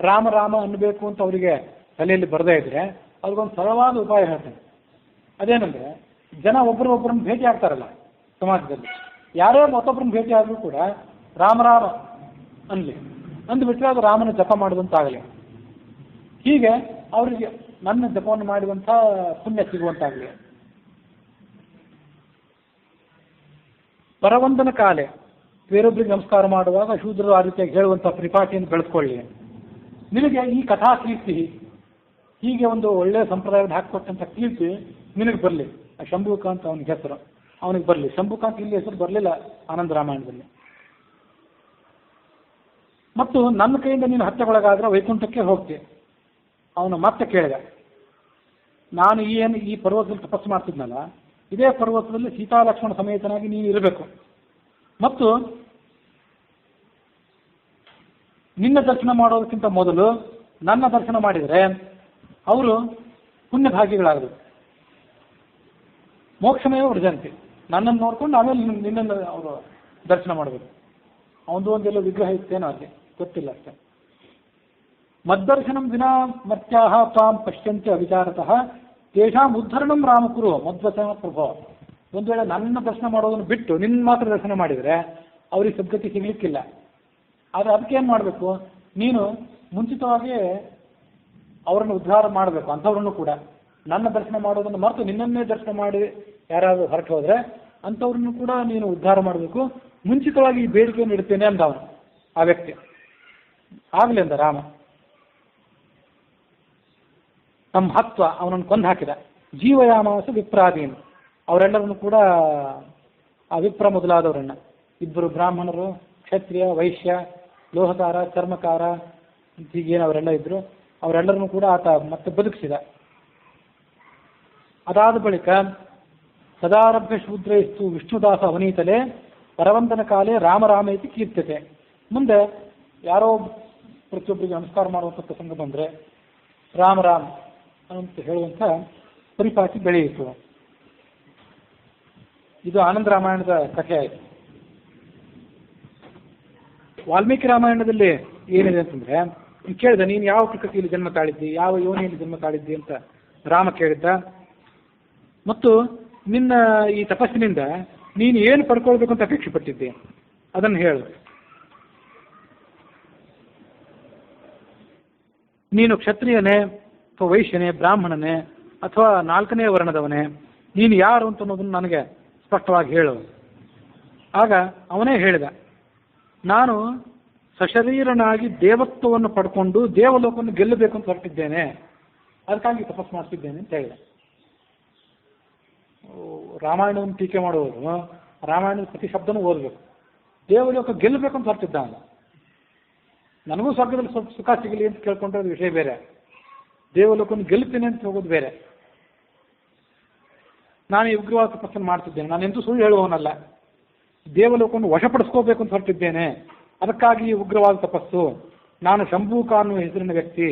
ರಾಮ ರಾಮ ಅನ್ನಬೇಕು ಅಂತ ಅವರಿಗೆ ತಲೆಯಲ್ಲಿ ಬರದೇ ಇದ್ರೆ ಅವ್ರಿಗೊಂದು ಸರಳವಾದ ಉಪಾಯ ಹೇಳ್ತೇನೆ. ಅದೇನೆಂದರೆ, ಜನ ಒಬ್ಬರೊಬ್ಬರನ್ನು ಭೇಟಿ ಆಗ್ತಾರಲ್ಲ ಸಮಾಜದಲ್ಲಿ, ಯಾರೇ ಮತ್ತೊಬ್ಬರನ್ನು ಭೇಟಿ ಆದರೂ ಕೂಡ ರಾಮ ರಾಮ ಅನ್ಲಿ, ಅಂದುಬಿಟ್ರೆ ಅದು ರಾಮನ ಜಪ ಮಾಡುವಂತಾಗಲಿ. ಹೀಗೆ ಅವರಿಗೆ ನನ್ನ ಜಪವನ್ನು ಮಾಡುವಂಥ ಪುಣ್ಯ ಸಿಗುವಂತಾಗಲಿ. ಪರವಂದನ ಕಾಲೆ, ಬೇರೊಬ್ಬರಿಗೆ ನಮಸ್ಕಾರ ಮಾಡುವಾಗ ಶೂದ್ರರು ಆ ರೀತಿಯಾಗಿ ಹೇಳುವಂಥ ಪರಿಪಾಟಿಯನ್ನು ಬೆಳೆಸ್ಕೊಳ್ಳಿ. ನಿನಗೆ ಈ ಕಥಾ ಕೀರ್ತಿ, ಹೀಗೆ ಒಂದು ಒಳ್ಳೆಯ ಸಂಪ್ರದಾಯವನ್ನು ಹಾಕಿಕೊಟ್ಟಂಥ ಕೀರ್ತಿ ನಿನಗೆ ಬರಲಿ. ಶಂಭುಕಾಂತ್ ಅವನಿಗೆ ಹೆಸರು, ಅವನಿಗೆ ಬರಲಿ. ಶಂಭುಕಾಂತ್ ಇಲ್ಲಿ ಹೆಸರು ಬರಲಿಲ್ಲ ಆನಂದ ರಾಮಾಯಣದಲ್ಲಿ. ಮತ್ತು ನನ್ನ ಕೈಯಿಂದ ನೀನು ಹತ್ಯೆಗೊಳಗಾದ್ರೆ ವೈಕುಂಠಕ್ಕೆ ಹೋಗ್ತಿ. ಅವನು ಮತ್ತೆ ಕೇಳಿದ, ನಾನು ಈ ಪರ್ವತದಲ್ಲಿ ತಪಸ್ಸು ಮಾಡ್ತಿದ್ನಲ್ಲ, ಇದೇ ಪರ್ವತದಲ್ಲಿ ಸೀತಾಲಕ್ಷ್ಮಣ ಸಮೇತನಾಗಿ ನೀನು ಇರಬೇಕು, ಮತ್ತು ನಿನ್ನ ದರ್ಶನ ಮಾಡೋದಕ್ಕಿಂತ ಮೊದಲು ನನ್ನ ದರ್ಶನ ಮಾಡಿದರೆ ಅವರು ಪುಣ್ಯಭಾಗಿಗಳಾಗಬೇಕು. ಮೋಕ್ಷಮೇವ ವೃಜಂತಿ, ನನ್ನನ್ನು ನೋಡ್ಕೊಂಡು ಆಮೇಲೆ ನಿನ್ನನ್ನು ಅವರು ದರ್ಶನ ಮಾಡಬೇಕು. ಅವನದು ಒಂದೆಲ್ಲ ವಿಗ್ರಹ ಇತ್ತೇನೋ ಅಲ್ಲಿ ಗೊತ್ತಿಲ್ಲ ಅಷ್ಟೇ. ಮದ್ದರ್ಶನಂ ವಿನಾ ಮರ್ತ್ಯಾಹ ತ್ವಾಂ ಪಶ್ಯಂತಿ ಅವಿಚಾರತಃ ತೇಷಾಂ ಉದ್ಧರಣಂ ರಾಮಕುರು ಮದ್ವಚನ ಪ್ರಭೋ. ಒಂದು ವೇಳೆ ನನ್ನ ದರ್ಶನ ಮಾಡೋದನ್ನು ಬಿಟ್ಟು ನಿನ್ನ ಮಾತ್ರ ದರ್ಶನ ಮಾಡಿದರೆ ಅವ್ರಿಗೆ ಸದ್ಗತಿ ಸಿಗ್ಲಿಕ್ಕಿಲ್ಲ. ಆದರೆ ಅದಕ್ಕೆ ಏನು ಮಾಡಬೇಕು, ನೀನು ಮುಂಚಿತವಾಗಿ ಅವರನ್ನು ಉದ್ಧಾರ ಮಾಡಬೇಕು. ಅಂಥವ್ರನ್ನು ಕೂಡ ನನ್ನ ದರ್ಶನ ಮಾಡೋದನ್ನು ಮರೆತು ನಿನ್ನನ್ನೇ ದರ್ಶನ ಮಾಡಿ ಯಾರಾದರೂ ಹೊರಟು ಹೋದರೆ ಅಂಥವ್ರನ್ನು ಕೂಡ ನೀನು ಉದ್ಧಾರ ಮಾಡಬೇಕು. ಮುಂಚಿತವಾಗಿ ಈ ಬೇಡಿಕೆಯನ್ನು ಇಡ್ತೇನೆ ಅಂದ ಅವನು, ಆ ವ್ಯಕ್ತಿ. ಆಗಲಿ ಅಂದ ರಾಮ. ನಮ್ಮ ಹತ್ವ ಅವನನ್ನು ಕೊಂದು ಹಾಕಿದ. ಜೀವಯಾಮಾಸ ವಿಪ್ರಾದೀನ್, ಅವರೆಲ್ಲರನ್ನು ಕೂಡ ಆ ವಿಪ್ರ ಮೊದಲಾದವರನ್ನ, ಇಬ್ಬರು ಬ್ರಾಹ್ಮಣರು, ಕ್ಷತ್ರಿಯ, ವೈಶ್ಯ, ಲೋಹಕಾರ, ಚರ್ಮಕಾರ, ಹೀಗೇನು ಅವರೆಲ್ಲ ಇದ್ರು, ಅವರೆಲ್ಲರನ್ನು ಕೂಡ ಆತ ಮತ್ತೆ ಬದುಕಿಸಿದ. ಅದಾದ ಬಳಿಕ ಸದಾರಭ್ಯ ಶೂದ್ರೈಸ್ತು ವಿಷ್ಣುದಾಸ ಅವನೀತಲೆ ಪರವಂದನ ಕಾಲೇ ರಾಮ ರಾಮ ಇತಿ ಕೀರ್ತ್ಯತೆ. ಮುಂದೆ ಯಾರೋ ಪ್ರತಿಯೊಬ್ಬರಿಗೆ ನಮಸ್ಕಾರ ಮಾಡುವಂಥ ಪ್ರಸಂಗ ಬಂದರೆ ರಾಮ ರಾಮ್ ಅಂತ ಹೇಳುವಂಥ ಪರಿಪಾಟಿ ಬೆಳೆಯಿತು. ಇದು ಆನಂದ ರಾಮಾಯಣದ ಕಥೆ ಆಯಿತು. ವಾಲ್ಮೀಕಿ ರಾಮಾಯಣದಲ್ಲಿ ಏನಿದೆ ಅಂತಂದ್ರೆ, ಕೇಳಿದ, ನೀನು ಯಾವ ಪ್ರಕೃತಿಯಲ್ಲಿ ಜನ್ಮ ತಾಳಿದ್ದಿ, ಯಾವ ಯೋನಿಯಲ್ಲಿ ಜನ್ಮ ತಾಳಿದ್ದಿ ಅಂತ ರಾಮ ಕೇಳಿದ್ದ. ಮತ್ತು ನಿನ್ನ ಈ ತಪಸ್ಸಿನಿಂದ ನೀನು ಏನು ಪಡ್ಕೊಳ್ಬೇಕು ಅಂತ ಅಪೇಕ್ಷೆ ಪಟ್ಟಿದ್ದೆ ಅದನ್ನು ಹೇಳು. ನೀನು ಕ್ಷತ್ರಿಯನೇ ಅಥವಾ ವೈಶ್ಯನೇ, ಬ್ರಾಹ್ಮಣನೇ ಅಥವಾ 4ನೇ ವರ್ಣದವನೇ, ನೀನು ಯಾರು ಅಂತ ಅನ್ನೋದನ್ನು ನನಗೆ ಸ್ಪಷ್ಟವಾಗಿ ಹೇಳು. ಆಗ ಅವನೇ ಹೇಳಿದ, ನಾನು ಸಶರೀರನಾಗಿ ದೇವತ್ವವನ್ನು ಪಡ್ಕೊಂಡು ದೇವಲೋಕವನ್ನು ಗೆಲ್ಲಬೇಕು ಅಂತ ಹೊರಟಿದ್ದೇನೆ, ಅದಕ್ಕಾಗಿ ತಪಸ್ಸು ಮಾಡ್ತಿದ್ದೇನೆ ಅಂತ ಹೇಳಿದೆ. ರಾಮಾಯಣವನ್ನು ಟೀಕೆ ಮಾಡುವವರು ರಾಮಾಯಣದ ಪ್ರತಿ ಶಬ್ದನೂ ಓದಬೇಕು. ದೇವಲೋಕ ಗೆಲ್ಲಬೇಕು ಅಂತ ಹೊರಟಿದ್ದ. ನನಗೂ ಸ್ವರ್ಗದಲ್ಲಿ ಸ್ವಲ್ಪ ಸುಖ ಸಿಗಲಿ ಅಂತ ಕೇಳ್ಕೊಂಡ್ರೆ ಅದು ವಿಷಯ ಬೇರೆ. ದೇವಲೋಕವನ್ನು ಗೆಲ್ಲುತ್ತೇನೆ ಅಂತ ಹೋಗೋದು ಬೇರೆ. ನಾನು ಈ ಉಗ್ರವಾದ ತಪಸ್ಸನ್ನು ಮಾಡ್ತಿದ್ದೇನೆ, ನಾನು ಎಂದೂ ಸುಳ್ಳು ಹೇಳುವವನಲ್ಲ, ದೇವಲೋಕವನ್ನು ವಶಪಡಿಸ್ಕೋಬೇಕು ಅಂತ ಹೊರಟಿದ್ದೇನೆ, ಅದಕ್ಕಾಗಿ ಈ ಉಗ್ರವಾದ ತಪಸ್ಸು, ನಾನು ಶಂಭೂಕ ಅನ್ನುವ ಹೆಸರಿನ ವ್ಯಕ್ತಿ,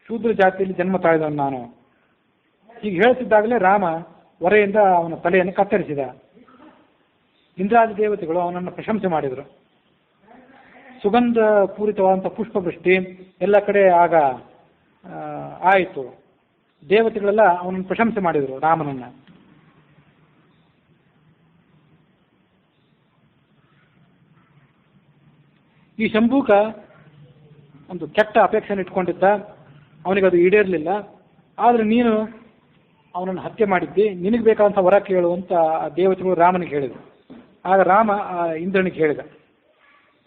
ಶೂದ್ರ ಜಾತಿಯಲ್ಲಿ ಜನ್ಮ ತಾಳಿದವನು ನಾನು. ಹೀಗೆ ಹೇಳ್ತಿದ್ದಾಗಲೇ ರಾಮ ಹೊರೆಯಿಂದ ಅವನ ತಲೆಯನ್ನು ಕತ್ತರಿಸಿದ. ಇಂದ್ರಾದಿ ದೇವತೆಗಳು ಅವನನ್ನು ಪ್ರಶಂಸೆ ಮಾಡಿದರು. ಸುಗಂಧ ಪೂರಿತವಾದಂಥ ಪುಷ್ಪವೃಷ್ಟಿ ಎಲ್ಲ ಕಡೆ ಆಗ ಆಯಿತು. ದೇವತೆಗಳೆಲ್ಲ ಅವನನ್ನು ಪ್ರಶಂಸೆ ಮಾಡಿದರು ರಾಮನನ್ನ. ಈ ಶಂಭೂಕ ಒಂದು ಕೆಟ್ಟ ಅಪೇಕ್ಷೆಯನ್ನು ಇಟ್ಕೊಂಡಿದ್ದ, ಅವನಿಗದು ಈಡೇರಲಿಲ್ಲ. ಆದರೆ ನೀನು ಅವನನ್ನು ಹತ್ಯೆ ಮಾಡಿದ್ದಿ, ನಿನಗೆ ಬೇಕಾದಂಥ ವರ ಕೇಳು ಅಂತ ದೇವತೆಗಳು ರಾಮನಿಗೆ ಹೇಳಿದರು. ಆಗ ರಾಮ ಇಂದ್ರನಿಗೆ ಹೇಳಿದ,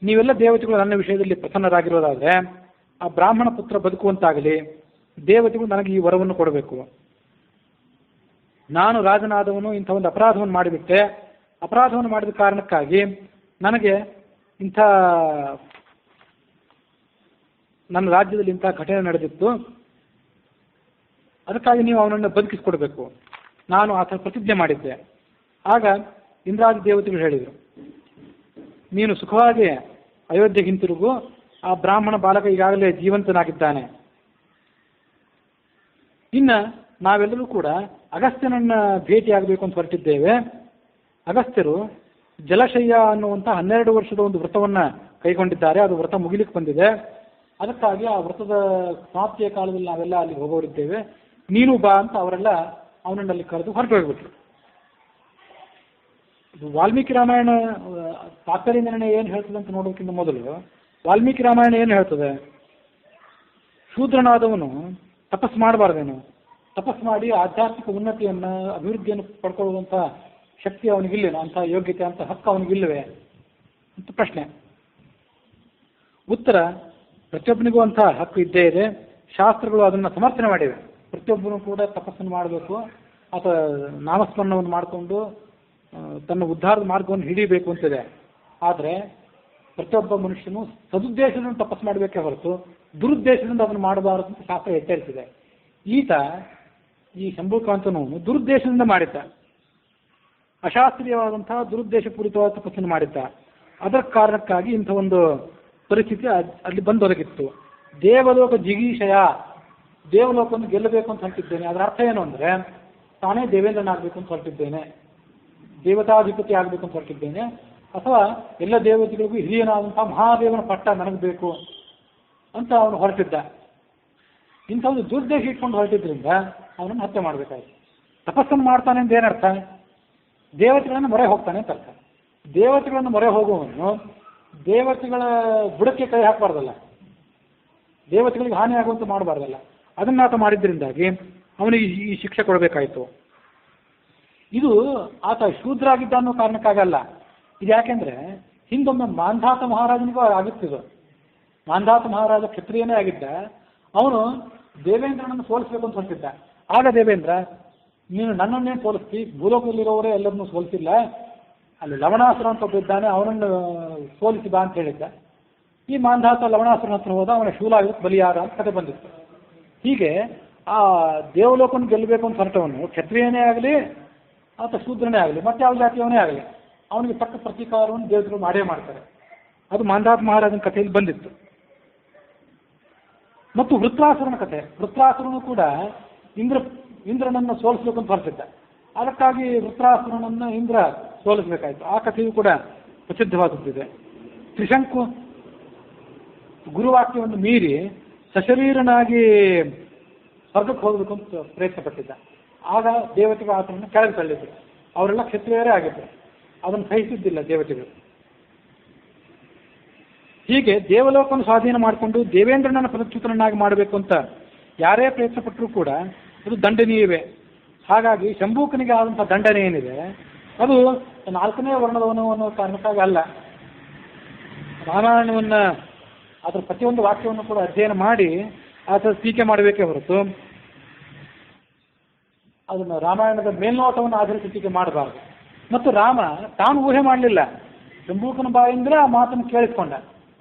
ನೀವೆಲ್ಲ ದೇವತೆಗಳು ನನ್ನ ವಿಷಯದಲ್ಲಿ ಪ್ರಸನ್ನರಾಗಿರೋದಾದರೆ ಆ ಬ್ರಾಹ್ಮಣ ಪುತ್ರ ಬದುಕುವಂತಾಗಲಿ, ದೇವತೆಗಳು ನನಗೆ ಈ ವರವನ್ನು ಕೊಡಬೇಕು. ನಾನು ರಾಜನಾದವನು ಇಂಥ ಒಂದು ಅಪರಾಧವನ್ನು ಮಾಡಿಬಿಟ್ಟೆ, ಅಪರಾಧವನ್ನು ಮಾಡಿದ ಕಾರಣಕ್ಕಾಗಿ ನನಗೆ ಇಂಥ ನನ್ನ ರಾಜ್ಯದಲ್ಲಿ ಇಂಥ ಘಟನೆ ನಡೆದಿತ್ತು, ಅದಕ್ಕಾಗಿ ನೀವು ಅವನನ್ನು ಬದುಕಿಸಿಕೊಡ್ಬೇಕು. ನಾನು ಆತನ ಪ್ರತಿಜ್ಞೆ ಮಾಡಿದ್ದೆ. ಆಗ ಇಂದ್ರಾದಿ ದೇವತೆಗಳು ಹೇಳಿದರು, ನೀನು ಸುಖವಾಗಿ ಅಯೋಧ್ಯೆಗೆ ಹಿಂತಿರುಗು, ಆ ಬ್ರಾಹ್ಮಣ ಬಾಲಕ ಈಗಾಗಲೇ ಜೀವಂತನಾಗಿದ್ದಾನೆ. ಇನ್ನು ನಾವೆಲ್ಲರೂ ಕೂಡ ಅಗಸ್ತ್ಯನನ್ನ ಭೇಟಿಯಾಗಬೇಕು ಅಂತ ಹೊರಟಿದ್ದೇವೆ. ಅಗಸ್ತ್ಯರು ಜಲಶಯ್ಯ ಅನ್ನುವಂಥ 12 ವರ್ಷದ ಒಂದು ವ್ರತವನ್ನು ಕೈಗೊಂಡಿದ್ದಾರೆ. ಅದು ವ್ರತ ಮುಗಿಲಿಕ್ಕೆ ಬಂದಿದೆ. ಅದಕ್ಕಾಗಿ ಆ ವ್ರತದ ಸಮಾಪ್ತಿಯ ಕಾಲದಲ್ಲಿ ನಾವೆಲ್ಲ ಅಲ್ಲಿ ಹೋಗೋರಿದ್ದೇವೆ, ನೀನು ಬಾ ಅಂತ ಅವರೆಲ್ಲ ಅವನನ್ನಲ್ಲಿ ಕರೆದು ಹೊರಟು ಹೋಗ್ಬಿಟ್ರು. ವಾಲ್ಮೀಕಿ ರಾಮಾಯಣ ತಾತ್ಪರ್ಯ ನಿರ್ಣಯ ಏನು ಹೇಳ್ತದೆ ಅಂತ ನೋಡೋಕ್ಕಿಂತ ಮೊದಲು ವಾಲ್ಮೀಕಿ ರಾಮಾಯಣ ಏನು ಹೇಳ್ತದೆ? ಶೂದ್ರನಾದವನು ತಪಸ್ಸು ಮಾಡಬಾರ್ದೇನು? ತಪಸ್ಸು ಮಾಡಿ ಆಧ್ಯಾತ್ಮಿಕ ಉನ್ನತಿಯನ್ನು ಅಭಿವೃದ್ಧಿಯನ್ನು ಪಡ್ಕೊಳ್ಳುವಂಥ ಶಕ್ತಿ ಅವನಿಗಿಲ್ಲೇನೋ, ಅಂಥ ಯೋಗ್ಯತೆ ಅಂತ ಹಕ್ಕು ಅವನಿಗಿಲ್ಲವೇ ಅಂತ ಪ್ರಶ್ನೆ. ಉತ್ತರ, ಪ್ರತಿಯೊಬ್ಬನಿಗೂ ಅಂಥ ಹಕ್ಕು ಇದ್ದೇ ಇದೆ. ಶಾಸ್ತ್ರಗಳು ಅದನ್ನು ಸಮರ್ಥನೆ ಮಾಡಿವೆ. ಪ್ರತಿಯೊಬ್ಬನು ಕೂಡ ತಪಸ್ಸನ್ನು ಮಾಡಬೇಕು ಅಥವಾ ನಾಮಸ್ಮರಣವನ್ನು ಮಾಡಿಕೊಂಡು ತನ್ನ ಉದ್ಧಾರದ ಮಾರ್ಗವನ್ನು ಹಿಡಿಬೇಕು ಅಂತಿದೆ. ಆದರೆ ಪ್ರತಿಯೊಬ್ಬ ಮನುಷ್ಯನು ಸದುದ್ದೇಶದಿಂದ ತಪಸ್ಸು ಮಾಡಬೇಕೇ ಹೊರತು ದುರುದ್ದೇಶದಿಂದ ಅದನ್ನು ಮಾಡಬಾರದು ಅಂತ ಶಾಸ್ತ್ರ ಎಚ್ಚರಿಸಿದೆ. ಈತ ಈ ಶಂಭೂಕಾಂತನು ದುರುದ್ದೇಶದಿಂದ ಮಾಡಿದ್ದ, ಅಶಾಸ್ತ್ರೀಯವಾದಂತಹ ದುರುದ್ದೇಶಪೂರಿತವಾದ ತಪಸ್ಸನ್ನು ಮಾಡಿದ್ದ. ಅದರ ಕಾರಣಕ್ಕಾಗಿ ಇಂಥ ಒಂದು ಪರಿಸ್ಥಿತಿ ಅಲ್ಲಿ ಬಂದೊದಗಿತ್ತು. ದೇವಲೋಕ ಜಿಗೀಷಯ, ದೇವಲೋಕವನ್ನು ಗೆಲ್ಲಬೇಕು ಅಂತ ಹೊರಟಿದ್ದೇನೆ. ಅದರ ಅರ್ಥ ಏನು ಅಂದರೆ ತಾನೇ ದೇವೇಂದ್ರನಾಗಬೇಕು ಅಂತ ಹೊರಟಿದ್ದೇನೆ, ದೇವತಾಧಿಪತಿ ಆಗಬೇಕು ಅಂತ ಹೊರಟಿದ್ದೇನೆ, ಅಥವಾ ಎಲ್ಲ ದೇವತೆಗಳಿಗೂ ಹಿರಿಯನಾದಂಥ ಮಹಾದೇವನ ಪಟ್ಟ ನನಗೆ ಬೇಕು ಅಂತ ಅವನು ಹೊರಟಿದ್ದ. ಇಂಥ ಒಂದು ದುರ್ದೇಶ ಇಟ್ಕೊಂಡು ಹೊರಟಿದ್ರಿಂದ ಅವನನ್ನು ಹತ್ಯೆ ಮಾಡಬೇಕಾಯ್ತು. ತಪಸ್ಸನ್ನು ಮಾಡ್ತಾನೆ ಅಂತ ಏನರ್ಥ? ದೇವತೆಗಳನ್ನು ಮೊರೆ ಹೋಗ್ತಾನೆ ಅಂತ ಅರ್ಥ. ದೇವತೆಗಳನ್ನು ಮೊರೆ ಹೋಗುವವನು ದೇವತೆಗಳ ಬುಡಕ್ಕೆ ಕೈ ಹಾಕಬಾರ್ದಲ್ಲ, ದೇವತೆಗಳಿಗೆ ಹಾನಿ ಆಗುವಂತೆ ಮಾಡಬಾರ್ದಲ್ಲ. ಅದನ್ನ ಆತ ಮಾಡಿದ್ರಿಂದಾಗಿ ಅವನಿಗೆ ಈ ಶಿಕ್ಷೆ ಕೊಡಬೇಕಾಯಿತು. ಇದು ಆತ ಶೂದ್ರ ಆಗಿದ್ದ ಅನ್ನೋ ಕಾರಣಕ್ಕಾಗಲ್ಲ. ಇದು ಯಾಕೆಂದ್ರೆ ಹಿಂದೊಮ್ಮೆ ಮಾಂಧಾತ ಮಹಾರಾಜನಿಗೂ ಆಗಿತ್ತಿದು. ಮಾಂಧಾತ ಮಹಾರಾಜ ಕ್ಷತ್ರಿಯನೇ ಆಗಿದ್ದ. ಅವನು ದೇವೇಂದ್ರನನ್ನು ಸೋಲಿಸಬೇಕು ಅಂತ ಹೊರಟಿದ್ದ. ಆಗ ದೇವೇಂದ್ರ, ನೀನು ನನ್ನನ್ನೇ ಸೋಲಿಸ್ತಿ, ಭೂಲೋಕದಲ್ಲಿರೋವರೇ ಎಲ್ಲರನ್ನೂ ಸೋಲಿಸಿಲ್ಲ, ಅಲ್ಲಿ ಲವಣಾಸುರ ಅಂತ ಒಬ್ಬ ಇದ್ದಾನೆ, ಅವನನ್ನು ಸೋಲಿಸಿ ಬಾ ಅಂತ ಹೇಳಿದ್ದ. ಈ ಮಾಂಧಾತ ಲವಣಾಸುರನ ಹತ್ರ ಹೋದ, ಅವನ ಶೂಲಾಯುಧಕ್ಕೆ ಬಲಿಯಾದ ಅಂತ ಕತೆ ಬಂದಿತ್ತು. ಹೀಗೆ ಆ ದೇವಲೋಕವನ್ನು ಗೆಲ್ಲಬೇಕು ಅಂತ ಹೊರಟವನು ಕ್ಷತ್ರಿಯನೇ ಆಗಲಿ ಅಥವಾ ಶೂದ್ರನೇ ಆಗಲಿ ಮತ್ತೆ ಯಾವ ಜಾತಿಯವನೇ ಆಗಲಿ ಅವನಿಗೆ ತಕ್ಕ ಪ್ರತೀಕಾರವನ್ನು ದೇವತೆಗಳು ಮಾಡೇ ಮಾಡ್ತಾರೆ. ಅದು ಮಾಂಧಾತ ಮಹಾರಾಜನ ಕಥೆಯಲ್ಲಿ ಬಂದಿತ್ತು. ಮತ್ತು ವೃತ್ರಾಸುರನ ಕಥೆ. ವೃತ್ರಾಸುರನು ಕೂಡ ಇಂದ್ರನನ್ನು ಸೋಲಿಸಬೇಕು ಅಂತ ಹೊರಟಿದ್ದ. ಅದಕ್ಕಾಗಿ ವೃತ್ರಾಸುರನನ್ನು ಇಂದ್ರ ಸೋಲಿಸಬೇಕಾಯಿತು. ಆ ಕಥೆಯು ಕೂಡ ಪ್ರಸಿದ್ಧವಾಗುತ್ತಿದೆ. ತ್ರಿಶಂಕು ಗುರುವಾಕ್ಯವನ್ನು ಮೀರಿ ಸಶರೀರನಾಗಿ ಸ್ವರ್ಗಕ್ಕೆ ಹೋಗಬೇಕು ಅಂತ ಪ್ರಯತ್ನ ಪಟ್ಟಿದ್ದ. ಆಗ ದೇವತೆಗಳು ಆತನನ್ನು ಕೆಳಗೆ ತಳ್ಳಿದ್ರು. ಅವರೆಲ್ಲ ಕ್ಷತ್ರಿಯರೇ ಆಗಿದ್ದರು. ಅದನ್ನು ಸಹಿಸಿದ್ದಿಲ್ಲ ದೇವತೆಗಳು. ಹೀಗೆ ದೇವಲೋಕವನ್ನು ಸ್ವಾಧೀನ ಮಾಡಿಕೊಂಡು ದೇವೇಂದ್ರನನ್ನು ಪ್ರತ್ಯುತ್ತರನಾಗಿ ಮಾಡಬೇಕು ಅಂತ ಯಾರೇ ಪ್ರಯತ್ನ ಪಟ್ಟರೂ ಕೂಡ ಅದು ದಂಡನೀಯವೇ. ಹಾಗಾಗಿ ಶಂಭೂಕನಿಗೆ ಆದಂಥ ದಂಡನೆ ಏನಿದೆ ಅದು 4ನೇ ವರ್ಣದವನು ಅನ್ನೋ ಕಾರಣಕ್ಕಾಗಿ ಅಲ್ಲ. ರಾಮಾಯಣವನ್ನು ಅದರ ಪ್ರತಿಯೊಂದು ವಾಕ್ಯವನ್ನು ಕೂಡ ಅಧ್ಯಯನ ಮಾಡಿ ಆತ ಟೀಕೆ ಮಾಡಬೇಕೇ ಹೊರತು ಅದನ್ನು ರಾಮಾಯಣದ ಮೇಲ್ನೋಟವನ್ನು ಆಧರಿಸಿ ಟೀಕೆ ಮಾಡಬಾರ್ದು. ಮತ್ತು ರಾಮ ತಾನು ಊಹೆ ಮಾಡಲಿಲ್ಲ. ಶಂಭೂಕನ ಬಾಯಿಂದ ಆ ಮಾತನ್ನು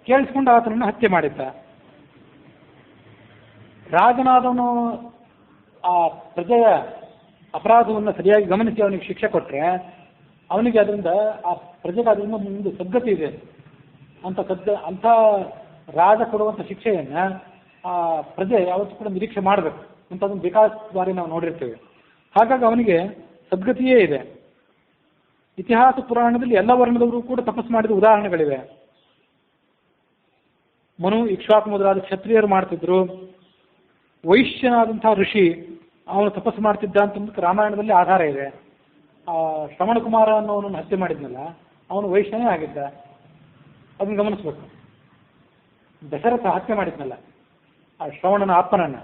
ಕೇಳಿಸ್ಕೊಂಡು ಆತನನ್ನು ಹತ್ಯೆ ಮಾಡಿದ್ದ. ರಾಜನಾದವನು ಆ ಪ್ರಜೆಯ ಅಪರಾಧವನ್ನು ಸರಿಯಾಗಿ ಗಮನಿಸಿ ಅವನಿಗೆ ಶಿಕ್ಷೆ ಕೊಟ್ಟರೆ ಅವನಿಗೆ ಅದರಿಂದ ಆ ಪ್ರಜೆಗೆ ಅದರಿಂದ ಮುಂದೆ ಸದ್ಗತಿ ಇದೆ ಅಂಥ ರಾಜ ಕೊಡುವಂಥ ಶಿಕ್ಷೆಯನ್ನು ಆ ಪ್ರಜೆ ಯಾವತ್ತೂ ಕೂಡ ನಿರೀಕ್ಷೆ ಮಾಡಬೇಕು ಅಂತ ಅದನ್ನು ಬೇಕಾದಷ್ಟು ಬಾರಿ ನಾವು ನೋಡಿರ್ತೇವೆ. ಹಾಗಾಗಿ ಅವನಿಗೆ ಸದ್ಗತಿಯೇ ಇದೆ. ಇತಿಹಾಸ ಪುರಾಣದಲ್ಲಿ ಎಲ್ಲ ವರ್ಣದವರು ಕೂಡ ತಪಸ್ಸು ಮಾಡಿದ ಉದಾಹರಣೆಗಳಿವೆ. ಮನು, ಇಕ್ಷ್ವಾಕು ಮೊದಲಾದ ಕ್ಷತ್ರಿಯರು ಮಾಡ್ತಿದ್ರು. ವೈಶ್ಯನಾದಂತಹ ಋಷಿ ಅವನು ತಪಸ್ಸು ಮಾಡ್ತಿದ್ದ ಅಂತಂದಕ್ಕೆ ರಾಮಾಯಣದಲ್ಲಿ ಆಧಾರ ಇದೆ. ಶ್ರವಣ ಕುಮಾರ ಅನ್ನೋನನ್ನು ಹತ್ಯೆ ಮಾಡಿದ್ನಲ್ಲ, ಅವನು ವೈಶ್ಯನೇ ಆಗಿದ್ದ. ಅದನ್ನು ಗಮನಿಸ್ಬೇಕು. ದಶರಥ ಹತ್ಯೆ ಮಾಡಿದ್ನಲ್ಲ ಆ ಶ್ರವಣನ ಅಪ್ಪನನ್ನು,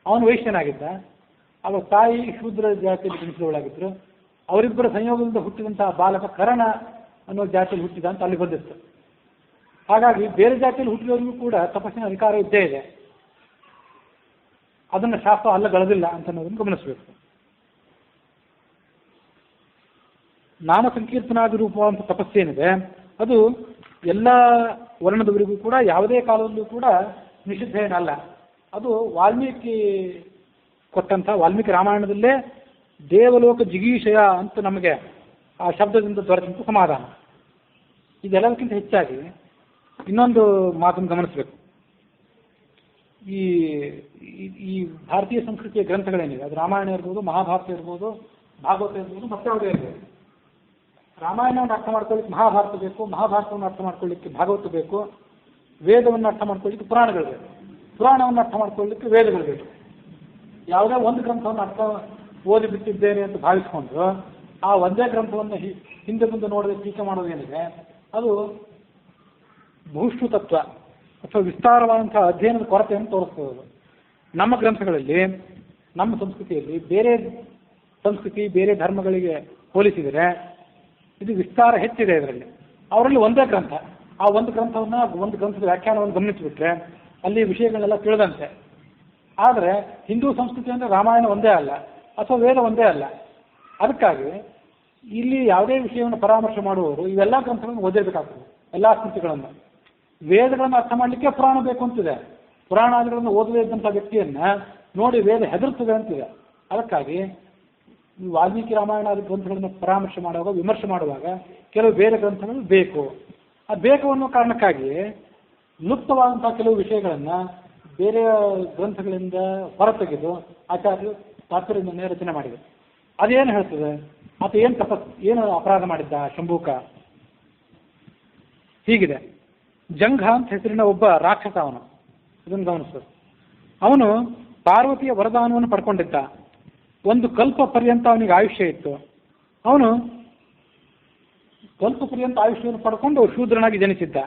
ಅವನು ವೈಶ್ಯನಾಗಿದ್ದ. ಅವ ತಾಯಿ ಶೂದ್ರ ಜಾತಿಯಲ್ಲಿ ಜನಿಸಿದವಳಾಗಿದ್ರು. ಅವರಿಬ್ಬರ ಸಂಯೋಗದಿಂದ ಹುಟ್ಟಿದಂತಹ ಬಾಲಕ ಕರ್ಣ ಅನ್ನೋ ಜಾತಿಯಲ್ಲಿ ಹುಟ್ಟಿದ ಅಂತ ಅಲ್ಲಿ ಬಂದಿತ್ತು. ಹಾಗಾಗಿ ಬೇರೆ ಜಾತಿಯಲ್ಲಿ ಹುಟ್ಟಿದವರಿಗೂ ಕೂಡ ತಪಸ್ಸಿನ ಅಧಿಕಾರ ಇದ್ದೇ ಇದೆ. ಅದನ್ನು ಶಾಸ್ತ್ರ ಅಲ್ಲಗಳೆದಿಲ್ಲ ಅಂತ ಅನ್ನೋದನ್ನು ಗಮನಿಸಬೇಕು. ನಾಮ ಸಂಕೀರ್ತನಾದಿ ರೂಪವಂತ ತಪಸ್ಸೇನಿದೆ ಅದು ಎಲ್ಲ ವರ್ಣದವರಿಗೂ ಕೂಡ ಯಾವುದೇ ಕಾಲದಲ್ಲೂ ಕೂಡ ನಿಷಿದ್ಧ ಏನಲ್ಲ. ಅದು ವಾಲ್ಮೀಕಿ ಕೊಟ್ಟಂಥ ವಾಲ್ಮೀಕಿ ರಾಮಾಯಣದಲ್ಲೇ ದೇವಲೋಕ ಜಿಗೀಷಯ ಅಂತ ನಮಗೆ ಆ ಶಬ್ದದಿಂದ ದೊರೆತಂಥ ಸಮಾಧಾನ. ಇದೆಲ್ಲದಕ್ಕಿಂತ ಹೆಚ್ಚಾಗಿ ಇನ್ನೊಂದು ಮಾತನ್ನು ಗಮನಿಸಬೇಕು. ಈ ಈ ಭಾರತೀಯ ಸಂಸ್ಕೃತಿಯ ಗ್ರಂಥಗಳೇನಿವೆ, ಅದು ರಾಮಾಯಣ ಇರ್ಬೋದು, ಮಹಾಭಾರತ ಇರ್ಬೋದು, ಭಾಗವತ ಇರ್ಬೋದು, ಮತ್ತೆ ಯಾವುದೇ ಇರ್ಬೋದು. ರಾಮಾಯಣವನ್ನು ಅರ್ಥ ಮಾಡ್ಕೊಳ್ಳಿಕ್ಕೆ ಮಹಾಭಾರತ ಬೇಕು, ಮಹಾಭಾರತವನ್ನು ಅರ್ಥ ಮಾಡ್ಕೊಳ್ಳಿಕ್ಕೆ ಭಾಗವತ ಬೇಕು, ವೇದವನ್ನು ಅರ್ಥ ಮಾಡ್ಕೊಳ್ಳಿಕ್ಕೆ ಪುರಾಣಗಳು ಬೇಕು, ಪುರಾಣವನ್ನು ಅರ್ಥ ಮಾಡ್ಕೊಳ್ಳಿಕ್ಕೆ ವೇದಗಳು ಬೇಕು. ಯಾವುದೇ ಒಂದು ಗ್ರಂಥವನ್ನು ಅರ್ಥ ಓದಿ ಬಿಟ್ಟಿದ್ದೇನೆ ಅಂತ ಭಾವಿಸ್ಕೊಂಡು ಆ ಒಂದೇ ಗ್ರಂಥವನ್ನು ಹಿಂದೆ ಮುಂದೆ ನೋಡದೆ ಟೀಕೆ ಮಾಡೋದೇನಿದೆ ಅದು ಬಹುಶ್ರುತತ್ವ ಅಥವಾ ವಿಸ್ತಾರವಾದಂತಹ ಅಧ್ಯಯನದ ಕೊರತೆಯನ್ನು ತೋರಿಸ್ತದೆ. ನಮ್ಮ ಗ್ರಂಥಗಳಲ್ಲಿ, ನಮ್ಮ ಸಂಸ್ಕೃತಿಯಲ್ಲಿ ಬೇರೆ ಸಂಸ್ಕೃತಿ, ಬೇರೆ ಧರ್ಮಗಳಿಗೆ ಹೋಲಿಸಿದರೆ ಇದು ವಿಸ್ತಾರ ಹೆಚ್ಚಿದೆ. ಇದರಲ್ಲಿ ಅವರಲ್ಲಿ ಒಂದೇ ಗ್ರಂಥ, ಆ ಒಂದು ಗ್ರಂಥವನ್ನು, ಒಂದು ಗ್ರಂಥದ ವ್ಯಾಖ್ಯಾನವನ್ನು ಗಮನಿಸಿಬಿಟ್ರೆ ಅಲ್ಲಿ ವಿಷಯಗಳೆಲ್ಲ ತಿಳಿದಂತೆ. ಆದರೆ ಹಿಂದೂ ಸಂಸ್ಕೃತಿ ಅಂದರೆ ರಾಮಾಯಣ ಒಂದೇ ಅಲ್ಲ ಅಥವಾ ವೇದ ಒಂದೇ ಅಲ್ಲ. ಅದಕ್ಕಾಗಿ ಇಲ್ಲಿ ಯಾವುದೇ ವಿಷಯವನ್ನು ಪರಾಮರ್ಶೆ ಮಾಡುವವರು ಇವೆಲ್ಲ ಗ್ರಂಥಗಳನ್ನು ಓದಿರಬೇಕಾಗ್ತದೆ, ಎಲ್ಲ ಸ್ಮೃತಿಗಳನ್ನು. ವೇದಗಳನ್ನು ಅರ್ಥ ಮಾಡಲಿಕ್ಕೆ ಪುರಾಣ ಬೇಕು ಅಂತಿದೆ. ಪುರಾಣಾದಿಗಳನ್ನು ಓದದೇ ಇದ್ದಂಥ ವ್ಯಕ್ತಿಯನ್ನು ನೋಡಿ ವೇದ ಹೆದರ್ತದೆ ಅಂತಿದೆ. ಅದಕ್ಕಾಗಿ ವಾಲ್ಮೀಕಿ ರಾಮಾಯಣಾದಿ ಗ್ರಂಥಗಳನ್ನು ಪರಾಮರ್ಶೆ ಮಾಡುವಾಗ, ವಿಮರ್ಶೆ ಮಾಡುವಾಗ ಕೆಲವು ಬೇರೆ ಗ್ರಂಥಗಳು ಬೇಕು. ಆ ಬೇಕು ಅನ್ನೋ ಕಾರಣಕ್ಕಾಗಿ ಲುಪ್ತವಾದಂತಹ ಕೆಲವು ವಿಷಯಗಳನ್ನು ಬೇರೆ ಗ್ರಂಥಗಳಿಂದ ಹೊರತೆಗೆದು ಆಚಾರ್ಯರು ತಾತ್ಪರ್ಯದಿಂದ ರಚನೆ ಮಾಡಿದೆ. ಅದೇನು ಹೇಳ್ತದೆ, ಆತ ಏನು ಅಪರಾಧ ಮಾಡಿದ್ದ ಶಂಭೂಕ? ಹೀಗಿದೆ. ಜಂಘ ಅಂತ ಹೆಸರಿನ ಒಬ್ಬ ರಾಕ್ಷಸ ಅವನು. ಇದನ್ನು ಗಮನಿಸ್ಬೇಕು. ಅವನು ಪಾರ್ವತಿಯ ವರದಾನವನ್ನು ಪಡ್ಕೊಂಡಿದ್ದ. ಒಂದು ಕಲ್ಪ ಪರ್ಯಂತ ಅವನಿಗೆ ಆಯುಷ್ಯ ಇತ್ತು. ಅವನು ಕಲ್ಪ ಪರ್ಯಂತ ಆಯುಷ್ಯವನ್ನು ಪಡ್ಕೊಂಡು ಶೂದ್ರನಾಗಿ ಜನಿಸಿದ್ದ.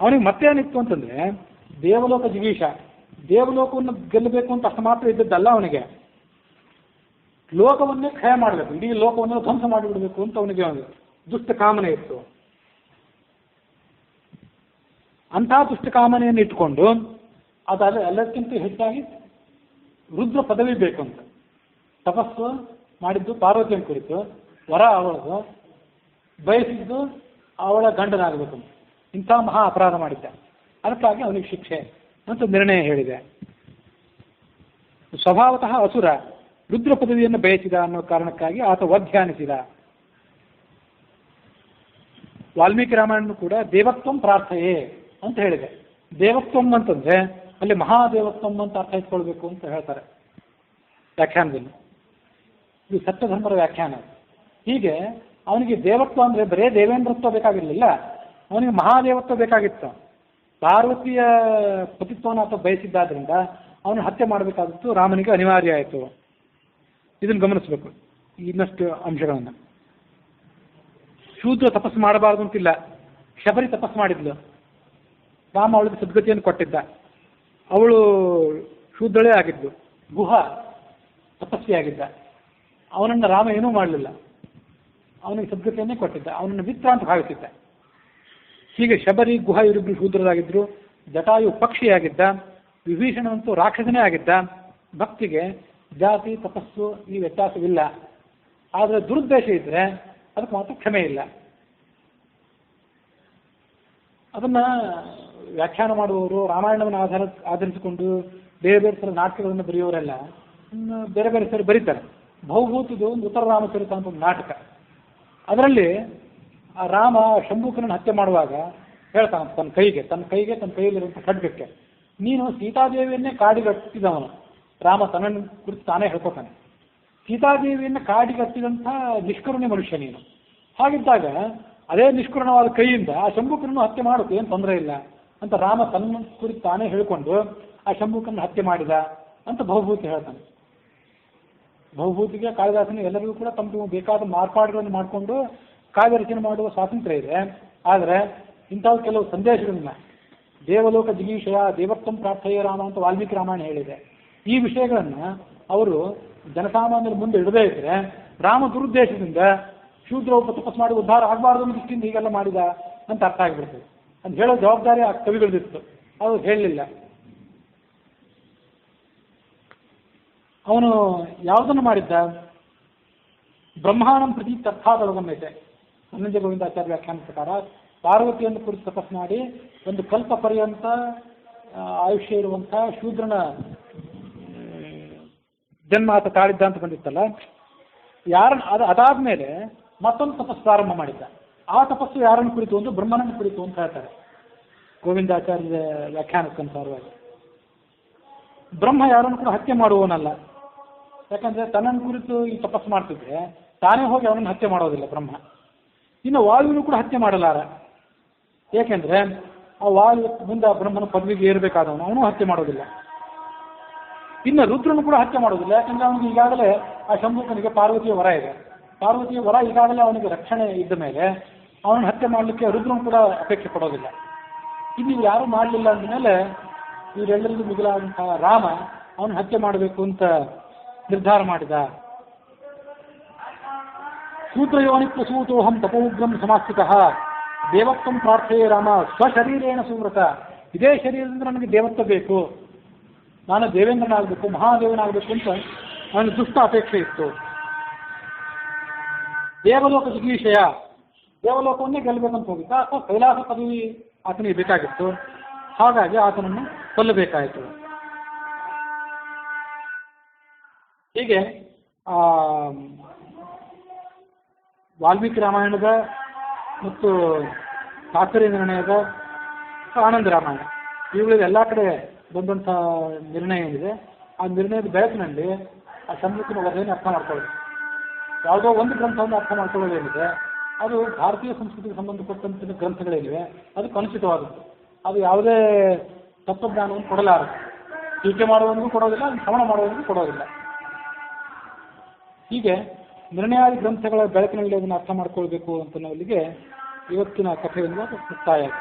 ಅವನಿಗೆ ಮತ್ತೇನಿತ್ತು ಅಂತಂದ್ರೆ ದೇವಲೋಕ ಜಿಗೀಷ, ದೇವಲೋಕವನ್ನು ಗೆಲ್ಲಬೇಕು ಅಂತ ಅಷ್ಟು ಮಾತ್ರ ಇದ್ದದ್ದಲ್ಲ. ಅವನಿಗೆ ಲೋಕವನ್ನೇ ಕ್ಷಯ ಮಾಡಬೇಕು, ಇಡೀ ಲೋಕವನ್ನು ಧ್ವಂಸ ಮಾಡಿಬಿಡಬೇಕು ಅಂತ ಅವನಿಗೆ ಒಂದು ದುಷ್ಟ ಕಾಮನೆ ಇತ್ತು. ಅಂಥ ದುಷ್ಟ ಕಾಮನೆಯನ್ನು ಇಟ್ಕೊಂಡು ಅದಾದ ಎಲ್ಲಕ್ಕಿಂತ ಹೆಚ್ಚಾಗಿ ರುದ್ರ ಪದವಿ ಬೇಕು ಅಂತ ತಪಸ್ಸು ಮಾಡಿದ್ದು ಪಾರ್ವತಿಯನ್ನು ಕುರಿತು, ವರ ಅವಳದು, ಬಯಸಿದ್ದು ಅವಳ ಗಂಡನಾಗಬೇಕು ಅಂತ. ಇಂಥ ಮಹಾ ಅಪರಾಧ ಮಾಡಿದ್ದ. ಅದಕ್ಕಾಗಿ ಅವನಿಗೆ ಶಿಕ್ಷೆ ಅಂತ ನಿರ್ಣಯ ಹೇಳಿದೆ. ಸ್ವಭಾವತಃ ಅಸುರ, ರುದ್ರ ಪದವಿಯನ್ನು ಬಯಸಿದ ಅನ್ನೋ ಕಾರಣಕ್ಕಾಗಿ ಆತ ವಧ್ಯಾನಿಸಿದ. ವಾಲ್ಮೀಕಿ ರಾಮಾಯಣ ಕೂಡ ದೇವತ್ವಂ ಪ್ರಾರ್ಥಯೇ ಅಂತ ಹೇಳಿದೆ. ದೇವತ್ವಂ ಅಂತಂದ್ರೆ ಅಲ್ಲಿ ಮಹಾದೇವತ್ವಂ ಅಂತ ಅರ್ಥ ಇಟ್ಕೊಳ್ಬೇಕು ಅಂತ ಹೇಳ್ತಾರೆ ವ್ಯಾಖ್ಯಾನದಲ್ಲಿ. ಇದು ಸತ್ಯಧರ್ಮರ ವ್ಯಾಖ್ಯಾನ. ಹೀಗೆ ಅವನಿಗೆ ದೇವತ್ವ ಅಂದ್ರೆ ಬರೇ ದೇವೇಂದ್ರತ್ವ ಬೇಕಾಗಿರಲಿಲ್ಲ, ಅವನಿಗೆ ಮಹಾದೇವತ್ವ ಬೇಕಾಗಿತ್ತು. ಪಾರ್ವತಿಯ ಪತಿತ್ವವನ್ನು ಆತ ಬಯಸಿದ್ದಾದ್ರಿಂದ ಅವನು ಹತ್ಯೆ ಮಾಡಬೇಕಾದದ್ದು ರಾಮನಿಗೆ ಅನಿವಾರ್ಯ ಆಯಿತು. ಇದನ್ನು ಗಮನಿಸಬೇಕು, ಇನ್ನಷ್ಟು ಅಂಶಗಳನ್ನು. ಶೂದ್ರ ತಪಸ್ಸು ಮಾಡಬಾರ್ದು ಅಂತಿಲ್ಲ. ಶಬರಿ ತಪಸ್ಸು ಮಾಡಿದ್ಲು, ರಾಮ ಅವಳಿಗೆ ಸದ್ಗತಿಯನ್ನು ಕೊಟ್ಟಿದ್ದ. ಅವಳು ಶೂದ್ರಳೇ ಆಗಿದ್ಲು. ಗುಹ ತಪಸ್ವಿಯಾಗಿದ್ದ, ಅವನನ್ನು ರಾಮ ಏನೂ ಮಾಡಲಿಲ್ಲ, ಅವನಿಗೆ ಸದ್ಗತಿಯನ್ನೇ ಕೊಟ್ಟಿದ್ದ, ಅವನನ್ನು ಮಿತ್ರ ಅಂತ ಭಾವಿಸಿದ್ದ. ಹೀಗೆ ಶಬರಿ, ಗುಹ ಇವರಿಬ್ಬರು ಶೂದ್ರರಾಗಿದ್ದರು. ಜಟಾಯು ಪಕ್ಷಿಯಾಗಿದ್ದ, ವಿಭೀಷಣಂತೂ ರಾಕ್ಷಸನೇ ಆಗಿದ್ದ. ಭಕ್ತಿಗೆ ಜಾತಿ ತಪಸ್ಸು ಈ ವ್ಯತ್ಯಾಸವಿಲ್ಲ. ಆದರೆ ದುರುದ್ದೇಶ ಇದ್ದರೆ ಅದಕ್ಕೆ ಮಾತ್ರ ಕ್ಷಮೆ ಇಲ್ಲ. ಅದನ್ನು ವ್ಯಾಖ್ಯಾನ ಮಾಡುವವರು ರಾಮಾಯಣವನ್ನು ಆಧರಿಸಿಕೊಂಡು ಬೇರೆ ಬೇರೆ ಥರ ನಾಟಕಗಳನ್ನು ಬರೆಯೋರೆಲ್ಲ ಬೇರೆ ಬೇರೆ ಸರಿ ಬರೀತಾರೆ. ಭವಭೂತಿದು ಒಂದು ಉತ್ತರ ರಾಮಚರಿತ ಅಂತ ಒಂದು ನಾಟಕ. ಅದರಲ್ಲಿ ಆ ರಾಮ ಶಂಭುಕನನ್ನು ಹತ್ಯೆ ಮಾಡುವಾಗ ಹೇಳ್ತಾನೆ ತನ್ನ ಕೈಯಲ್ಲಿರುವಂಥ ಖಡ್ಗಕ್ಕೆ, ನೀನು ಸೀತಾದೇವಿಯನ್ನೇ ಕಾಡಿಗಟ್ಟಿದವನು. ರಾಮ ತನ್ನನ್ನು ಕುರಿತು ತಾನೇ ಹೇಳ್ಕೊತಾನೆ, ಸೀತಾದೇವಿಯನ್ನು ಕಾಡಿಗಟ್ಟಿದಂಥ ನಿಷ್ಕರುಣಿ ಮನುಷ್ಯ ನೀನು. ಹಾಗಿದ್ದಾಗ ಅದೇ ನಿಷ್ಕರುಣವಾದ ಕೈಯಿಂದ ಆ ಶಂಭುಕನನ್ನು ಹತ್ಯೆ ಮಾಡೋದು ಏನು ತೊಂದರೆ ಇಲ್ಲ ಅಂತ ರಾಮ ತನ್ನ ಕುರಿತು ತಾನೇ ಹೇಳಿಕೊಂಡು ಆ ಶಂಭುಕನನ್ನು ಹತ್ಯೆ ಮಾಡಿದ ಅಂತ ಭವಭೂತಿ ಹೇಳ್ತಾನೆ. ಭವಭೂತಿಗೆ ಕಾಳಿದಾಸನ ಎಲ್ಲರಿಗೂ ಕೂಡ ತಮ್ಮ ಬೇಕಾದ ಮಾರ್ಪಾಡುಗಳನ್ನು ಮಾಡಿಕೊಂಡು ಕಾವ್ಯ ರಚನೆ ಮಾಡುವ ಸ್ವಾತಂತ್ರ್ಯ ಇದೆ. ಆದರೆ ಇಂಥವು ಕೆಲವು ಸಂದೇಶಗಳನ್ನ ದೇವಲೋಕ ಜಿಗೀಷಯ ದೇವತ್ವಂ ಪ್ರಾರ್ಥೆಯ ರಾಮ ಅಂತ ವಾಲ್ಮೀಕಿ ರಾಮಾಯಣ ಹೇಳಿದೆ. ಈ ವಿಷಯಗಳನ್ನು ಅವರು ಜನಸಾಮಾನ್ಯರ ಮುಂದೆ ಇಡದೇ ಇದ್ರೆ ರಾಮ ದುರುದ್ದೇಶದಿಂದ ಶೂದ್ರ ತಪಸ್ ಮಾಡಿ ಉದ್ಧಾರ ಆಗಬಾರ್ದು ಅನ್ನೋ ದೃಷ್ಟಿಯಿಂದ ಹೀಗೆಲ್ಲ ಮಾಡಿದ ಅಂತ ಅರ್ಥ ಆಗಿಬಿಡ್ತದೆ. ಅಂತ ಹೇಳೋ ಜವಾಬ್ದಾರಿ ಆ ಕವಿಗಳದಿತ್ತು, ಅವರು ಹೇಳಲಿಲ್ಲ. ಅವನು ಯಾವುದನ್ನು ಮಾಡಿದ್ದ? ಬ್ರಹ್ಮಾಂಡಂ ಪ್ರತಿ ತರ್ಥಾದೊಳಗಮ್ಮೈತೆ ಧನಂಜಯ ಗೋವಿಂದಾಚಾರ್ಯ ವ್ಯಾಖ್ಯಾನ ಪ್ರಕಾರ ಪಾರ್ವತಿಯನ್ನು ಕುರಿತು ತಪಸ್ ಮಾಡಿ ಒಂದು ಕಲ್ಪ ಪರ್ಯಂತ ಆಯುಷ್ಯ ಇರುವಂಥ ಶೂದ್ರನ ಜನ್ಮ ಆತ ತಾಳಿದ್ದ ಅಂತ ಬಂದಿತ್ತಲ್ಲ, ಅದಾದ್ಮೇಲೆ ಮತ್ತೊಂದು ತಪಸ್ಸು ಪ್ರಾರಂಭ ಮಾಡಿದ್ದ. ಆ ತಪಸ್ಸು ಯಾರನ್ನು ಕುರಿತು? ಒಂದು ಬ್ರಹ್ಮನನ್ನು ಕುರಿತು ಅಂತ ಹೇಳ್ತಾರೆ ಗೋವಿಂದಾಚಾರ್ಯ ವ್ಯಾಖ್ಯಾನಕ್ಕನುಸಾರವಾಗಿ. ಬ್ರಹ್ಮ ಯಾರನ್ನು ಕೂಡ ಹತ್ಯೆ ಮಾಡುವವನಲ್ಲ. ಯಾಕಂದ್ರೆ ತನ್ನನ್ನು ಕುರಿತು ಈ ತಪಸ್ಸು ಮಾಡ್ತಿದ್ರೆ ತಾನೇ ಹೋಗಿ ಅವನನ್ನು ಹತ್ಯೆ ಮಾಡೋದಿಲ್ಲ ಬ್ರಹ್ಮ. ಇನ್ನು ವಾಯುವಿನೂ ಕೂಡ ಹತ್ಯೆ ಮಾಡಲಾರ. ಏಕೆಂದ್ರೆ ಆ ವಾಯು ಮುಂದೆ ಆ ಬ್ರಹ್ಮನ ಪದವಿಗೆ ಏರಬೇಕಾದವನು, ಅವನು ಹತ್ಯೆ ಮಾಡೋದಿಲ್ಲ. ಇನ್ನು ರುದ್ರನು ಕೂಡ ಹತ್ಯೆ ಮಾಡೋದಿಲ್ಲ. ಯಾಕಂದ್ರೆ ಅವನಿಗೆ ಈಗಾಗಲೇ ಆ ಶಂಭುಕನಿಗೆ ಪಾರ್ವತಿಯ ವರ ಇದೆ. ಪಾರ್ವತಿಯ ವರ ಈಗಾಗಲೇ ಅವನಿಗೆ ರಕ್ಷಣೆ ಇದ್ದ ಮೇಲೆ ಅವನನ್ನು ಹತ್ಯೆ ಮಾಡಲಿಕ್ಕೆ ರುದ್ರನು ಕೂಡ ಅಪೇಕ್ಷೆ ಪಡೋದಿಲ್ಲ. ಇನ್ನು ಯಾರು ಮಾಡಲಿಲ್ಲ ಅಂದಮೇಲೆ ಇವರೆಲ್ಲರಿಗೂ ಮಿಗಿಲಾದಂತಹ ರಾಮ ಅವನು ಹತ್ಯೆ ಮಾಡಬೇಕು ಅಂತ ನಿರ್ಧಾರ ಮಾಡಿದ. ಶೂದ್ರಯೋನಿ ಪ್ರಸೂತೋಹಂ ತಪೋಗ್ರಂ ಸಮಾಸ್ಥಿತಃ ದೇವತ್ವಂ ಪ್ರಾರ್ಥೆಯೇ ರಾಮ ಸ್ವಶರೀರೇಣ ಸುವ್ರತ. ಇದೇ ಶರೀರದಿಂದ ನನಗೆ ದೇವತ್ವ ಬೇಕು, ನಾನು ದೇವೇಂದ್ರನಾಗಬೇಕು, ಮಹಾದೇವನಾಗಬೇಕು ಅಂತ ಅವನಿಗೆ ದುಷ್ಟ ಅಪೇಕ್ಷೆ ಇತ್ತು. ದೇವಲೋಕ ಜಿಗೀಷಯ, ದೇವಲೋಕವನ್ನೇ ಗೆಲ್ಲಬೇಕಂತ ಹೋಗಿದ್ದ. ಅಥವಾ ಕೈಲಾಸ ಪದವಿ ಆತನಿಗೆ ಬೇಕಾಗಿತ್ತು. ಹಾಗಾಗಿ ಆತನನ್ನು ಕೊಲ್ಲಬೇಕಾಯಿತು. ಹೀಗೆ ವಾಲ್ಮೀಕಿ ರಾಮಾಯಣದ ಮತ್ತು ತಾತ್ಪರ್ಯ ನಿರ್ಣಯದ ಆನಂದ ರಾಮಾಯಣ ಇವುಗಳಲ್ಲಿ ಎಲ್ಲ ಕಡೆ ಬಂದಂಥ ನಿರ್ಣಯ ಏನಿದೆ, ಆ ನಿರ್ಣಯದ ಬೆಳಕಿನಲ್ಲಿ ಆ ಶಂಭುಕನ ವಧೆಯನ್ನು ಅರ್ಥ ಮಾಡ್ಕೊಳ್ಳೋದು. ಯಾವುದೋ ಒಂದು ಗ್ರಂಥವನ್ನು ಅರ್ಥ ಮಾಡ್ಕೊಳ್ಳೋದೇನಿದೆ ಅದು ಭಾರತೀಯ ಸಂಸ್ಕೃತಿಗೆ ಸಂಬಂಧಪಟ್ಟಂಥ ಗ್ರಂಥಗಳೇನಿವೆ ಅದು ಕಲುಷಿತವಾದದ್ದು. ಅದು ಯಾವುದೇ ತತ್ವಜ್ಞಾನವನ್ನು ಕೊಡಲಾರದು. ಟೀಕೆ ಮಾಡುವವನಿಗೂ ಕೊಡೋದಿಲ್ಲ, ಅದನ್ನು ಶ್ರವಣ ಮಾಡುವವನಿಗೂ ಕೊಡೋದಿಲ್ಲ. ಹೀಗೆ ನಿರ್ಣಯಾದಿ ಗ್ರಂಥಗಳ ಬೆಳಕಿನಲ್ಲಿ ಅದನ್ನು ಅರ್ಥ ಮಾಡ್ಕೊಳ್ಬೇಕು ಅಂತ ನಾವಲ್ಲಿಗೆ ಇವತ್ತಿನ ಕಥೆಯಿಂದ ಮುಕ್ತಾಯ ಆಗಿದೆ.